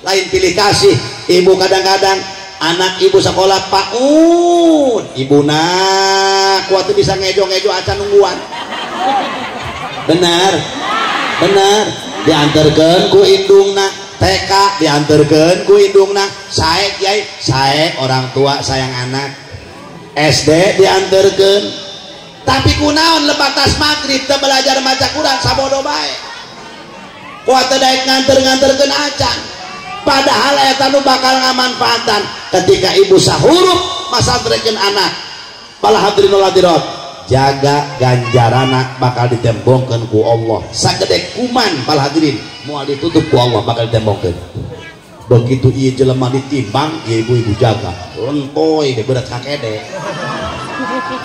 lain pilih kasih ibu kadang-kadang anak ibu sekolah PAUD ibu nak waktu bisa ngejo-ngejo acan nungguan benar diantarkan ku indungna TK diantarkan ku indungna saek yai saek orang tua sayang anak SD diantarkan tapi kunaon lebatas maghrib teu belajar maca Quran sabodo bae kuat daek nganter-nganterkeun acan padahal eta nu bakal ngamanfaatan ketika ibu sahurup masantrekeun anak pala hadirinul hadirat jaga ganjarana bakal ditembongkeun ku Allah sagede kuman pala hadirin moal ditutup ku Allah bakal ditembongkeun begitu ieu jelema ditimbang ieu ibu-ibu jaga ontoy ge berat kakede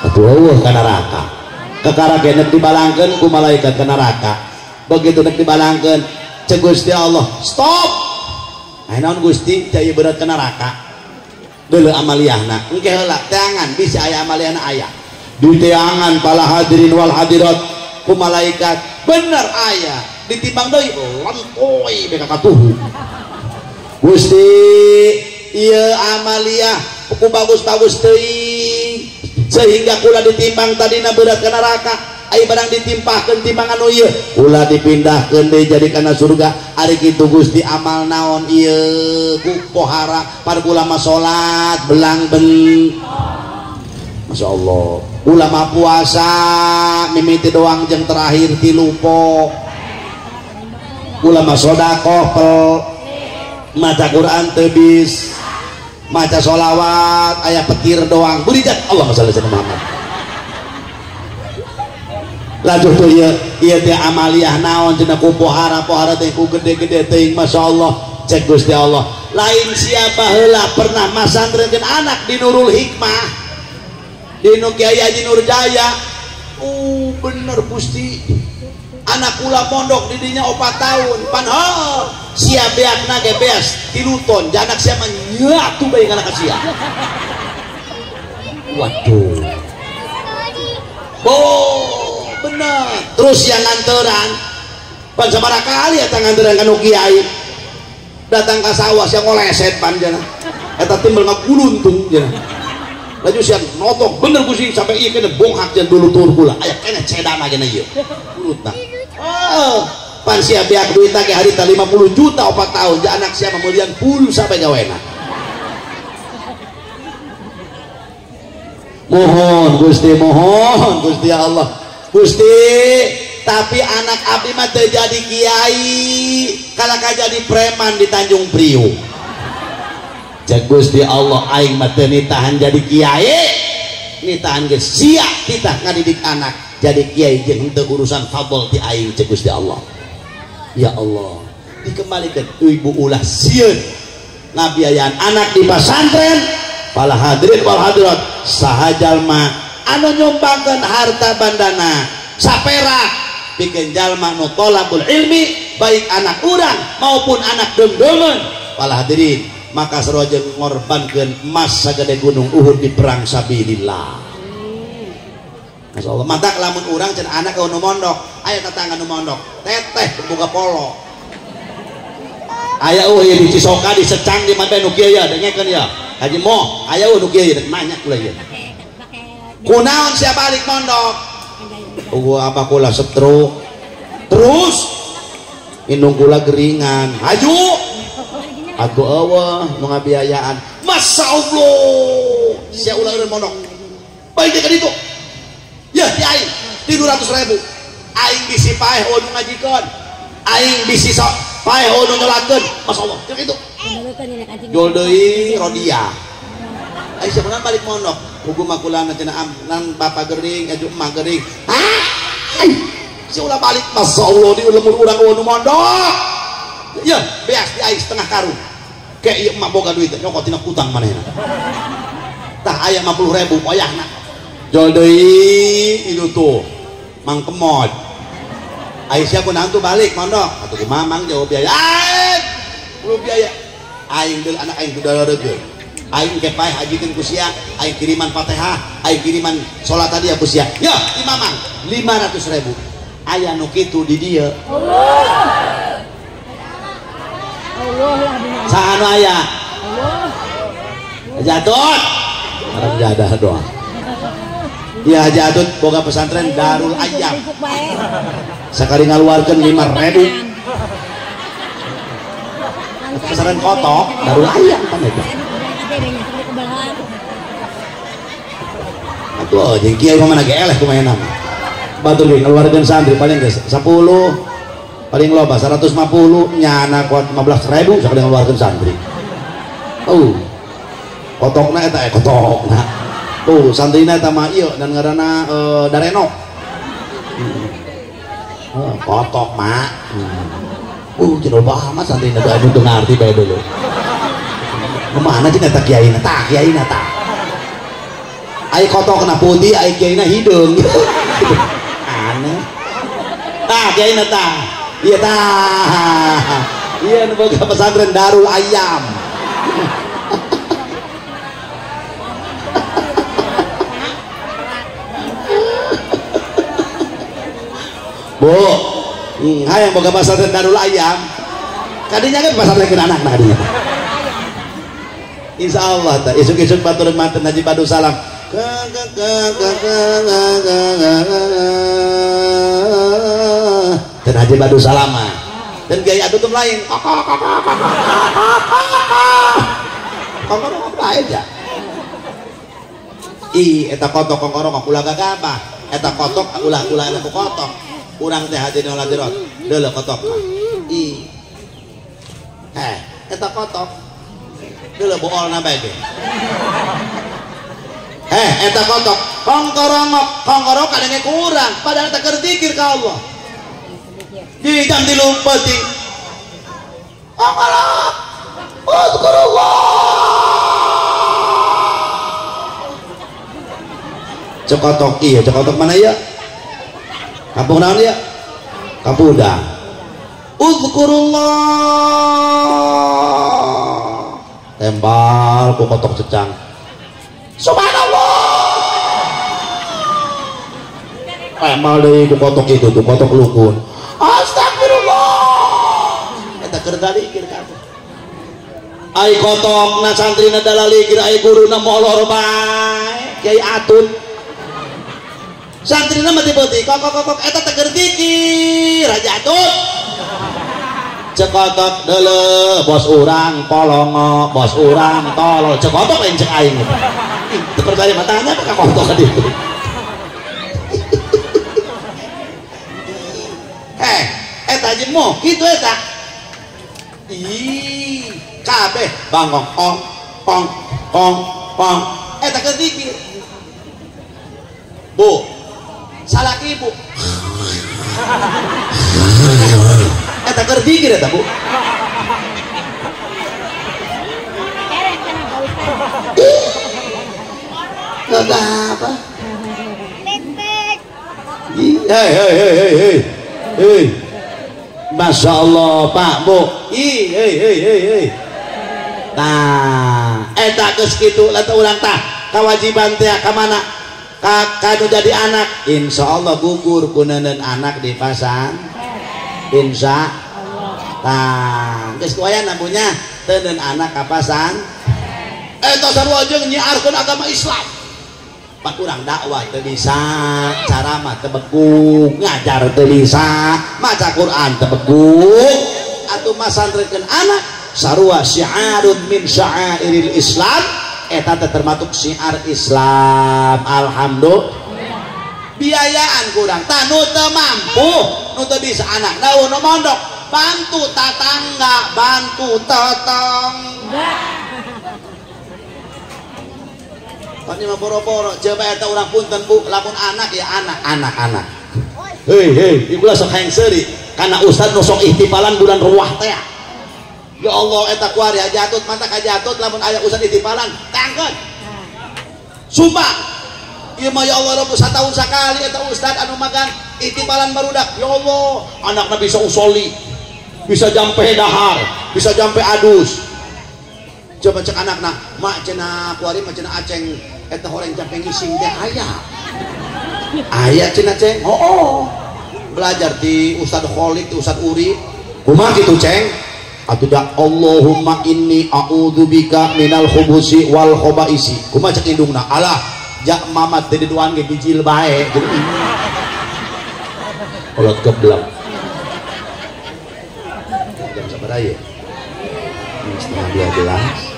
atuh eueuh ka neraka kakara ge neuk dibalangkeun ku malaikat ka neraka begitu neuk dibalangkeun ceuk Gusti Allah stop aya naon Gusti cai berat ka neraka deuleu amaliyahna engke heula teangan bisa aya amaliyahna aya di teangan pala hadirin wal hadirat ku malaikat bener aya ditimbang deui lontoy beka katuhu Gusti ieu amaliyah ku bagus-bagus teuing sehingga kula ditimbang tadina berat ka neraka ai barang ditimpahkeun timbangan nu ieu kula dipindahkeun deui jadi kana surga ari kitu Gusti amal naon ieu ku pohara par kula mah salat belang ben Masya Allah ulama puasa mimiti doang jeung terakhir 3 po ulama sodakoh maca Quran tebis maca sholawat ayat petir doang burijat Allahumma shalli ala Muhammad lajuh tuh ieu teh amaliyah naon cenah ku pohara teh ku gede-gede teuing Masya Allah cek Gusti Allah lain siapa heula pernah masantreunkeun anak di Nurul Hikmah di nu Kiai Haji Nurjaya bener Gusti anak kula pondok di dinya 4 tahun pan sia beakna ge beas 3 ton janak sia mah nyatu bae kana ka sia waduh bener terus yang nganteran pan sabaraha kali eta nganteran ka nu Kiai datang ka sawah sia ngoleset pan cenah eta timbel ngaguluntung cenah laju siang notok bener Gusti sampai ieu kena bonghak jeung dulu tur kula aya kena cedana gana ieu urutna pan sia beak duitna ge harita 50 juta 4 tahun ja anak sia memulian pulsa bae gawena mohon Gusti ya Allah Gusti tapi anak abdi mah teu jadi kiai kalaka jadi preman di Tanjung Priuk cek Gusti Allah aing mah teu nitahan jadi kiai nitahan ge sia titah ngadidik anak jadi kiai jeung teu urusan fadl ti aing cek Gusti Allah ya Allah dikembalikan ibu ulah sieun ngabiayaan anak di pesantren pala hadirin wal hadirat saha jalma anu nyumbangkeun harta bandana saperak pikeun jalma nu thalabul ilmi baik anak urang maupun anak deung-deungeun pala hadirin maka sarua jeung ngorbankeun emas sagede gunung Uhud di perang sabilillah. Masyaallah matak lamun urang cenah anak nu mondok aya tetangga nu mondok teteh boga polo aya ieu di Cisoka di Secang di mana nu kieu ya dengekeun ya Haji Moh aya nu kieu ya nanya kula ieu kunaon sia balik mondok apa kula stroke terus indung kula geringan haju aku eueuh nu ngabiayaan Masya Allah sia ulah eureun mondok baik ka ditu ya ti aing 300.000 aing bisi paeh nu ngajikeun aing bisi paeh nu nyolakeun Masya Allah cek itu jual deui rodia aing sebenarnya balik mondok hukum makulana cenah nan bapa gering aju emak gering si ulah balik Masya Allah di lemur urang nu mondok ya beas di aing setengah karung kayak ieu emak boga duit nyokot tina utang manehna tah aya 50.000 poyahna jual deui itu tuh Mang Kemod Aisyah kunaon tuh balik mondok atuh kumaha mang jauh biaya perlu biaya aing deul anak aing kudu reugeuh aing ke paeh hajikeun ku sia aing kiriman Fatihah aing kiriman salat tadi ku sia ya imamang 500.000 aya nu kitu di dieu Allah saha nu aya Jadot harap jadah doang ya Jadot boga pesantren Darul Ayam sekali ngaluarkeun 5.000 pesantren kotok Darul Ayam kan itu atuh jeung kieu mah mana ge eleh kumaha nama batur ge ngaluarkeun santri paling geus 10 paling loba 150 nyana kuat 15.000 sakali ngaluarkeun santri kotokna eta kotokna santrina eta mah ieu dan ngaranna Dareno kotok mak cenah loba amat santrina teh anu teu ngarti bae dulu kemana cenah eta kiaina tah ai kotokna putih ai kiaina hideung aneh kiaina tah ieu tah ieu nu boga pesantren Darul Ayam Bu, hayang boga pesantren Darul Ayam. Kadinya kan pesantren anak kadinya. Insyaallah tah isuk-isuk batur manten Haji Badu Salam. Dan Haji Badu Salam mah. Dan gaya tutup lain. Kongkorong apa aja. Eta kotok kongkorong ulah gagabah. Eta kotok ulah enak kotok. Urang teh hati nu ladirot deuleu kotok mah eta kotok deuleu boolna bae ge eta kotok kongkorong kadenge kurang padahal teh keur zikir ka Allah di jam 3 peuting kongkorong uzkurullah cekotok iya cekotok mana ya kampung naon ya Kapudang uzkurullah tembal ku kotok cecang subhanallah tembal deui ku kotok itu tuh kotok lukun astagfirullah eta keur dalikir kabeh ai kotokna santrina dalalikir ai guruna molor bae Kiai Atun santrina mah tipe-tipe kok eta teh keur zikir Raja Atut cekotok deuleu bos urang polongo bos urang tolol cekotok lain cek aing teu percaya matanya ka kotok ka ditu eta jeung kitu eta kabeh bangong pong eta keur zikir Bu salaki ibu eta keur zikir eta Bu gak apa hei Masya Allah Pak Bu hei nah eta geus kitu lata urang tah kawajiban teh ka mana kanu jadi anak insya Allah gugur kuneun anak di pasang insya Allah geus kuaya namunya teuneun anak ka pasang eta sarua jeung nyiarkeun agama Islam pak urang dakwah teu bisa caramah teu begug ngajar teu bisa maca Quran teu begug atuh masantrekeun anak sarua syiarun min sya'airil Islam eta termasuk syiar Islam alhamdulillah biayaan kurang tah nu teu mampu nu teu bisa anak daun nu mondok bantu tatangga bantu tetangga pasti mah boro-boro coba eta urang punten Bu lamun anak ya anak hei ulah sok hayang seuri kana ustad nu sok ihtifalan bulan ruah teh ya Allah eta kuari hajatut mata kajatut lamun aya ustad ihtifalan tangkeun sumpah ieu mah ya Allah rabu satahun sakali eta ustad anu magan ihtifalan barudak ya Allah anakna bisa usoli bisa jampe dahar bisa jampe adus coba cek anakna mak cenah kuari mah cenah aceng eta horeng capeng ngising teh aya cenah ceng belajar di Ustad Khalid di Ustad Uri kumaha kitu ceng atuh da Allahumma inni a'udzubika minal khubusi wal khabaisi kumaha cek indungna alah jak mamat teh diduan ge bijil bae kolot keblak jam sabaraha ye setengah 12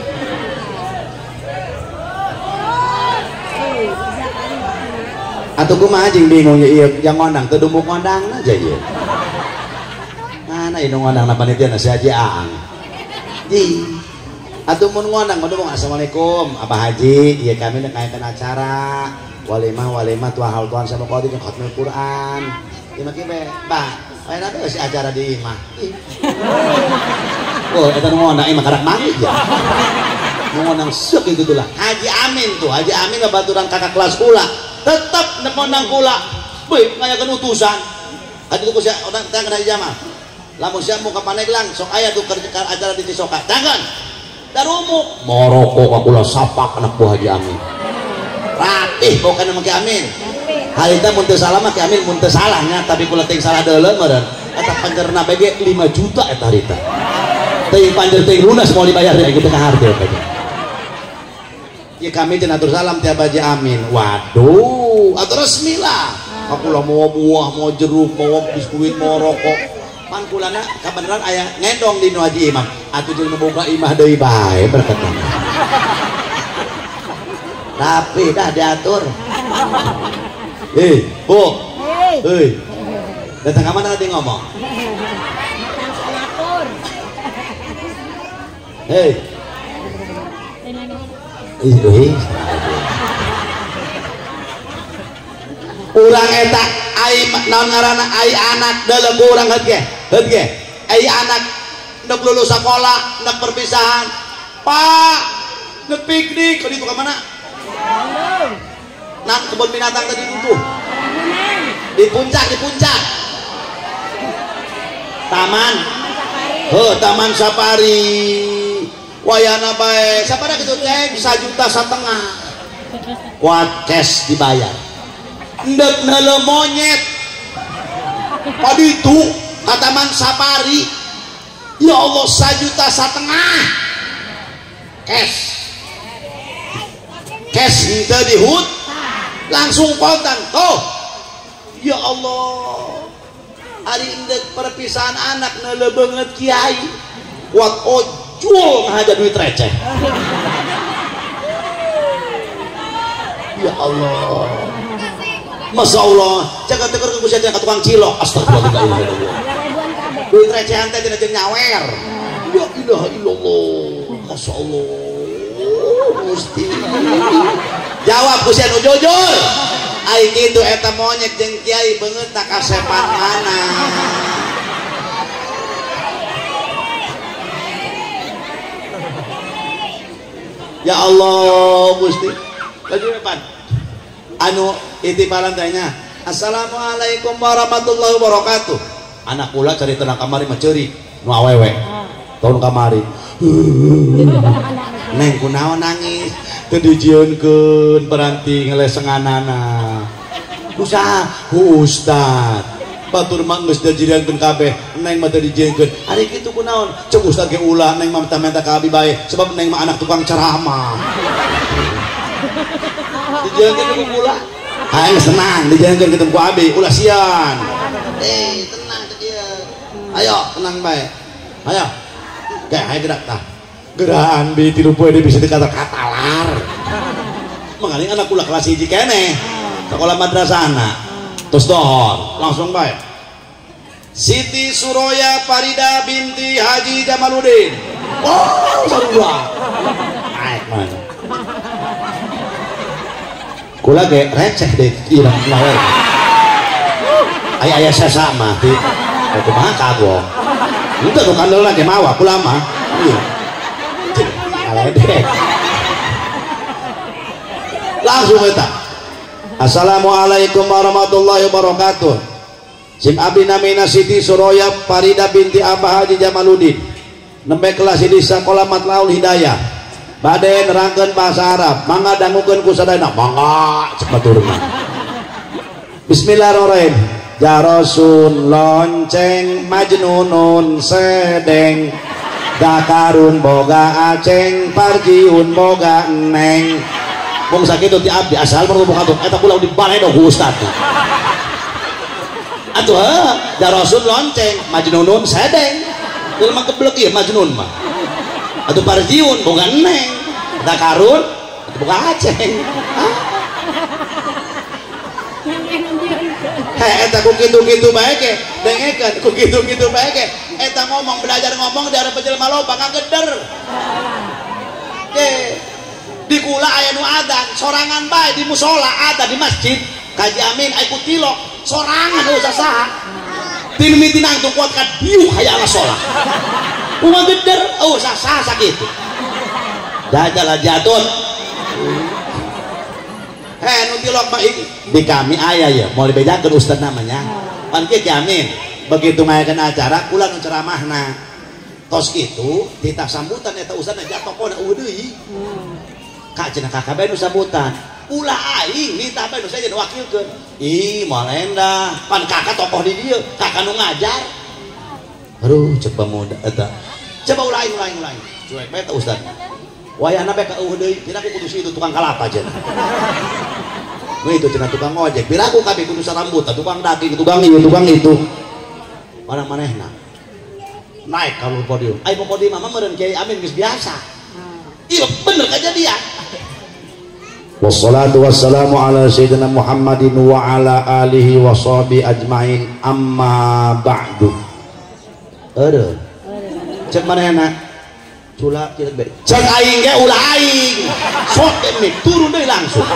atau kumaha jeung bingung ya yang ngondang teu dumbuk ngondang aja ieu mana ieu ngondangna panitiana si Haji Aang di atuh mun ngondang ngomong assalamualaikum Abah Haji ieu kami ngayakeun acara walimah tuah tuan sama qadi jeung khatmul Quran ieu mah kieu bah aya nabe si acara di imah oh eta nu ngondang ieu mah karak mangit ya ngondang seuk kitu lah Haji Amin tuh Haji Amin babaturan kakak kelas kula tetap ngondang kula beuh ngayakeun utusan atuh ku sia orang teh kana Jamal lamun sia muka Paneglang sok aya tuh acara di Cisoka jangan darumu moroko ka kula sapak anak buah Haji Amin rapih bukan make Amin harita mun teu salah make Amin mun teu salahnya tapi kula teh salah deuleuh meureun eta panjerna BG 5 juta eta harita teuing panjer teuing lunas mau dibayar ya kitu ka harteu kayaknya ya kami jenatur salam tiap Haji Amin waduh atau resmi lah aku lah mau buah mau jeruk mau biskuit mau rokok pan kulana kabeneran aya ngendong di Haji Imam atuh jeung boga imah deui bae berketan tapi dah diatur bu datang ke mana tadi ngomong urang eta ai naon ngaranna ai anak dalam urang heut ge ai anak neuk lulus sekolah neuk perpisahan pak neuk piknik ka ditu ka mana nang kebun binatang tadi itu di puncak taman taman safari wayana bae sabaraha kitu teh 1,5 juta kuat cash dibayar ndek neuleuh monyet paditu ka taman safari ya Allah 1,5 juta cash henteu dihut langsung kontan ya Allah ari indek perpisahan anak neuleuh beungeut kiai kuat ojol ngahaja duit receh ya Allah Masya Allah jaga tegur ke kusian ke tukang cilok astagfirullahaladzim duit recehan teh tina jeung nyawer ya ilaha illallah Masya Allah Gusti jawab kusian jujur ai kitu eta monyet jeung kiai beungeut tak kasepan mana ya Allah Gusti lagi depan anu itipalan tanya assalamualaikum warahmatullahi wabarakatuh anak kula cari tenang kamari mah ceuri nu awewe tahun kamari neng kunaon nangis teu dijieunkeun peranti ngelesenganana kusaha ustad batur mah geus dijieunkeun kabeh neng mah teu dijieunkeun ari kitu kunaon ceuk ustad ge ulah neng mah minta ka abi bae sebab neng mah anak tukang ceramah dijieunkeun ku kula aing senang dijieunkeun kitu ku abi ulah sian tenang teh dieu ayo tenang bae ayo kayak ayo gerak tah gerahan bi 3 poe bisa dikata-kata lar mengaling anak kula kelas 1 keneh sekolah madrasahna terus dohor langsung bae Siti Suroya Farida binti Haji Jamaluddin wow sarua naik mana kula ge receh deh irang lawer aya sasama ti kumaha kagok itu tuh kandelna ge mawa kula mah ieu aledek langsung eta assalamualaikum warahmatullahi wabarakatuh sim abdi namina Siti Suroya Farida binti Abah Haji Jamaluddin nembe kelas di Sekolah Matlaul Hidayah bade nerangkeun bahasa Arab mangga dangukeun ku sadayana mangga cepat turun. Bismillahirrahmanirrahim. Jarosun lonceng majnunun sedeng dakarun boga aceng parjiun boga neng wong sakitu ti abdi asal baru buka tuh eta kula di balai dong ustad atuh jarosun lonceng majnunun sedeng geus mah keblek ieu majnun mah atuh parjiun boga neng dakarun boga aceng eta ku kitu-kitu bae ge dengekeun ku kitu-kitu bae ge eta ngomong belajar ngomong dari penjelma loba ngageder ge di kula aya nu adzan sorangan bae di musola ada di masjid kaji amin aya ku tilok sorangan usah saha tin mitinang tong kuat ka diuk hayang salat kumaha geder usah saha sakitu dajalah jatun nu tilok mah di kami aya ya mau dibedakeun ustad namanya pan kieu jamin begitu ngayakeun acara kula nu ceramahna tos kitu ditah sambutan eta ustadna jatokona eueuh deui ka cenah kakabeh nu sambutan ulah aing nitah bae nu saja nu wakilkeun ih moal endah pan kakak tokoh di dieu kakak nu ngajar aduh cepa muda eta coba ulah cuek bae eta ustad wayahna bae ka eueuh deui dina ku kudu situ tukang kalapa aja weh itu cenah tukang ojek bila aku kabeh kudu sarambutan tukang daging tukang itu orang manehna naik ka podium ai podium mah meureun Kiai Amin geus biasa iya bener kejadian wassalatu wassalamu ala sayyidina Muhammadin wa ala alihi wa sahbihi ajmain amma ba'du eueuh cek manehna cula kieu be cek aing ge ulah aing sok mik turun deui langsung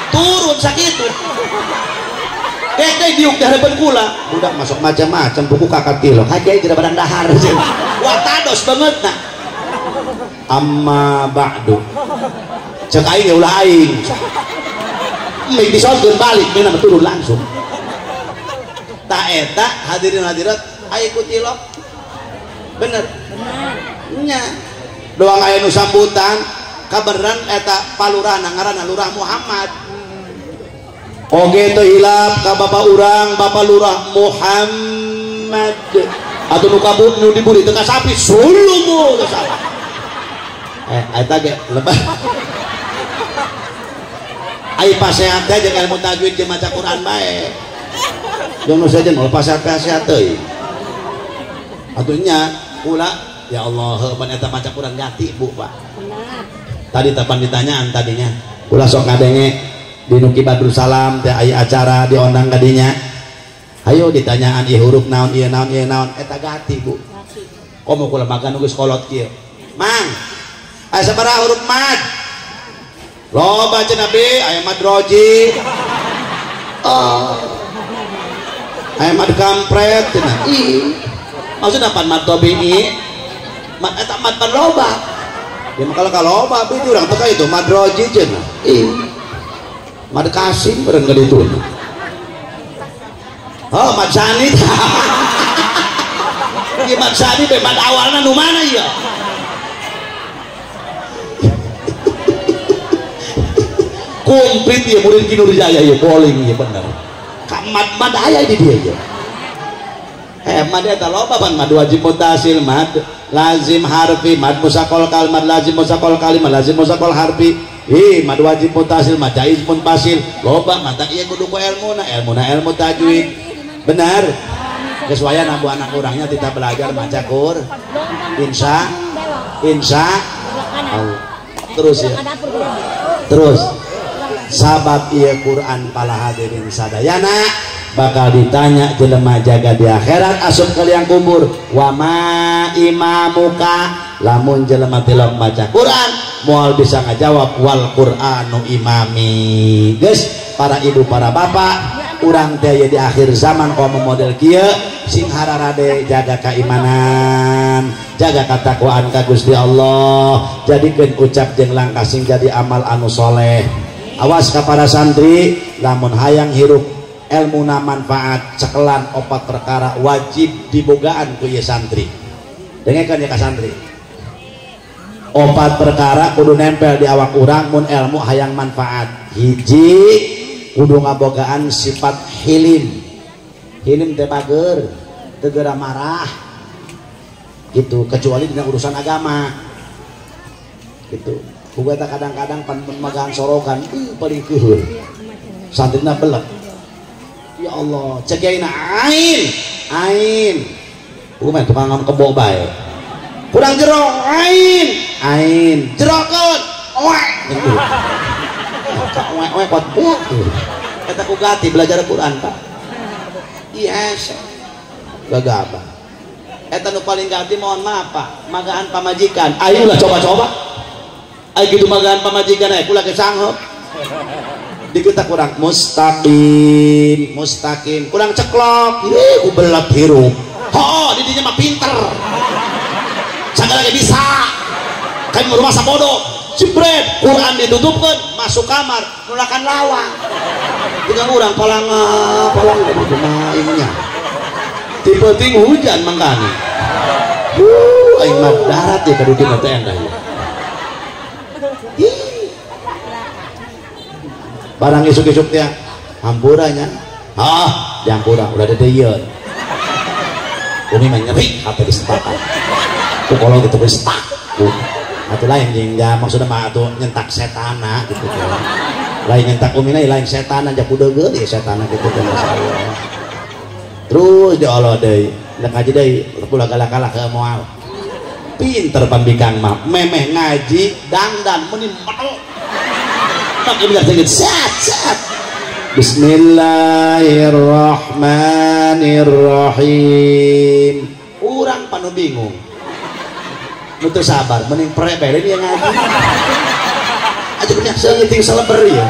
turun sakitu dek diuk dahareun kula budak masuk macam-macam buku kakak tilok hakiai geura badang dahar watados bangetna amma ba'du cek aing ulah aing mik disodkeun balik mina turun langsung ta eta hadirin hadirat aya ku tilok bener nya doang aya nu sambutan kabeneran eta palurahna ngaranna Lurah Muhammad oge teu hilap ka bapak urang bapak Lurah Muhammad atuh nu kabut nu diburi teu kasapi sulumu teu salah eta ge lebah ai pasehat teh jeung ilmu tajwid jeung maca Quran bae jeung nu sajen mau pasehat teuing atuh nya kula ya Allah ban eta maca Quran gati Bu Pak tadi tapan ditanyaan tadinya ulah sok ngadenge di Nuki Badrul Salam teh aya acara diondang kadinya ayo ditanyaan ieu huruf naon ieu naon eta gati Bu komo kula makan geus kolot kieu mang aya sabaraha huruf mad loba cenah be aya mad roji aya mad kampret cenah ih maksudna pan mad tabi'i mad eta mad pan loba ya makala kaloba itu urang teh itu mad roji cenah ih mad kasim beureun ka ditu oh mad sanit ieu mad sanit be mad awalna nu mana ieu komplit ieu murid Ki Nurjaya ieu bowling ieu bener ka mad aya di dieu ieu mad eta loba pan mad wajib mutasil mad lazim harfi mad musaqal kalimat lazim musaqal kalimat lazim musaqal harfi mad wajib mutasil mad jaiz munfasil loba mata ieu kudu ku ilmuna ilmu tajwid benar geus wayah abu anak urangnya kita belajar maca Qur'an insya Allah terus ya terus sabab ieu Quran pala hadirin sadayana bakal ditanya jelema jaga di akhirat asup ka liang kubur wa ma imamuka lamun jelema tilok maca Quran moal bisa ngajawab wal Qur'anu imami geus para ibu para bapak urang teh di akhir zaman komo model kieu sing hararade jaga keimanan jaga katakwaan ka Gusti Allah jadikeun ucap jeung langkah sing jadi amal anu soleh awas ka para santri lamun hayang hirup ilmu manfaat cekelan opat perkara wajib dibogaan ku ieu santri dengekeun ya ka santri Opat perkara kudu nempel di awak urang mun ilmu hayang manfaat. Hiji kudu ngabogaan sifat hilim. Hilim teh bager, teu geura marah gitu, kecuali dina urusan agama gitu. Boga kadang-kadang pan memegang sorokan paling keuheul santrina belek. Ya Allah, cegaina ain boga mah tukang kebo bae kurang jero ain jerokeun oe gitu. Oe kuat buat eta ku gati belajar Quran Pak. Yes gagabah eta nu paling ganti mohon maaf Pak, magaan pamajikan. Ayolah coba-coba ayo gitu magaan pamajikan aya kula kesangeup dikita kurang mustaqim kurang ceklok ku belat hirup di dinya mah pinter sagala ge bisa kan rumah sabodo jebret Quran ditutupkeun masuk kamar nulakan lawang dengan urang palang kumaha tipe-tipe hujan mangkana aing mah darat ya kadu dina teh endah barang isuk-isuk teh hampuranya dihampura udah ada deuyeun umi mah nyeri hate disetakan ku kalau gitu geus tak atuh lain jeung maksudna mah atuh nyentak setana gitu kan lain nyentak umi lain setana aja kudu geudeung setana gitu kan masalah terus diolo deui nek ngaji deui pula kalah-kalah ke moal pinter pambikang mah memeh ngaji dangdan meni metu tak bilang sedikit sat Bismillahirrahmanirrahim urang panu bingung nu teu sabar mending prebele dia ngaji aja punya seunting saleber ya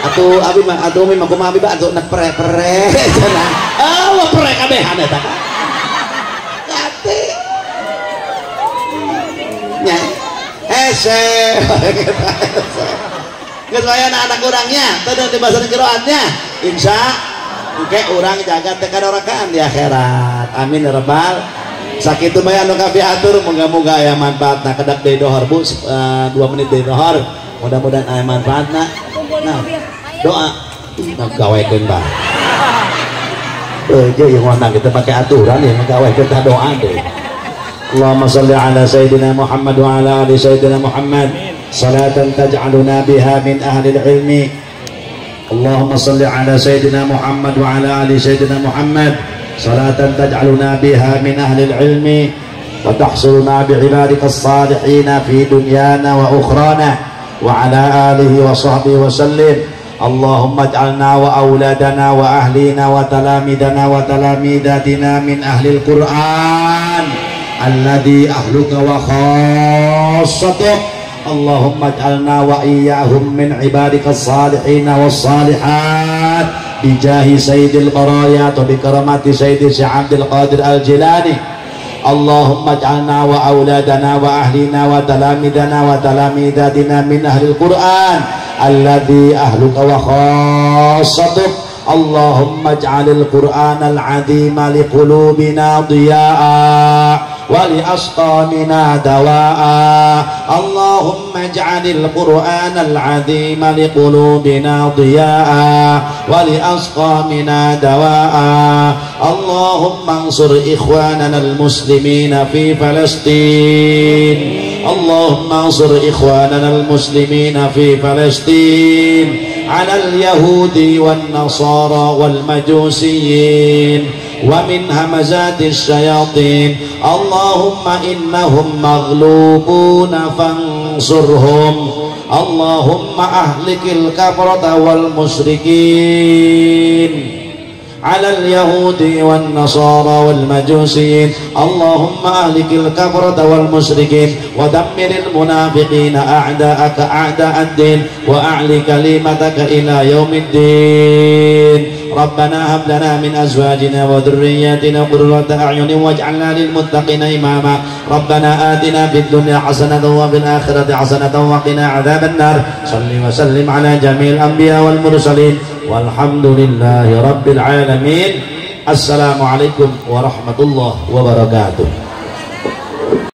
atuh abi mah atuh umi mah kumaha abi atuh nek pre-pre cenah Allah pre kabehan eta gati nya hese geus aya anak urangnya teu di bahasa qiraatnya insya engke urang jaga teh kadorakaan di akhirat amin ya rabbal sakitu mah anu kapiatur moga-moga aya manfaatna kedak deui dohor Bu 2 menit deui dohor mudah-mudahan aya manfaatna nah doa gawekeun bah jeung yang ngondang kita pakai aturan yang gawekeun tah doa deui Allahumma shalli ala sayyidina Muhammad wa ala ali sayyidina Muhammad salatan taj'aluna biha min ahli al-ilmi Allahumma shalli ala sayyidina Muhammad wa ala ali sayyidina Muhammad salatan taj'aluna biha min ahli al-ilmi wa tahsuruna bi'ibadika as-salihin fi dunyana wa ukhrana wa ala alihi wa sahbihi wa sallim Allahumma ij'alna wa auladana wa ahlina wa talamidana wa talamidatina min ahli al-Qur'an alladhi ahluka wa khassatuh Allahumma ij'alna wa iyyahum min ibadika as-salihin was-salihat bijahi sayyidil baraya wa bikaramati sayyidi Syekh Abdul Qadir Al-Jilani Allahumma ij'alna wa auladana wa ahlina wa talamidana wa talamidatina min ahlil Qur'an alladhi ahluka wa khassatuh Allahumma ij'alil Qur'anal 'azima liqulubina diya'a ولأسقامنا دواء اللهم اجعل القرآن العظيم لقلوبنا ضياء ولأسقامنا دواء اللهم انصر إخواننا المسلمين في فلسطين اللهم انصر إخواننا المسلمين في فلسطين على اليهود والنصارى والمجوسيين ومن همزات الشياطين اللهم إنهم مغلوبون فانصرهم اللهم أهلك الكفرة والمشركين على اليهود والنصارى والمجوسين اللهم أهلك الكفرة والمشركين ودمر المنافقين أعداءك أعداء الدين وأعل كلمتك إلى يوم الدين ربنا هب لنا من أزواجنا وذرياتنا قرة أعين واجعلنا للمتقين إماما ربنا آتنا في الدنيا حسنة وفي الآخرة حسنة وقنا عذاب النار صل وسلم على جميع الأنبياء والمرسلين والحمد لله رب العالمين السلام عليكم ورحمة الله وبركاته.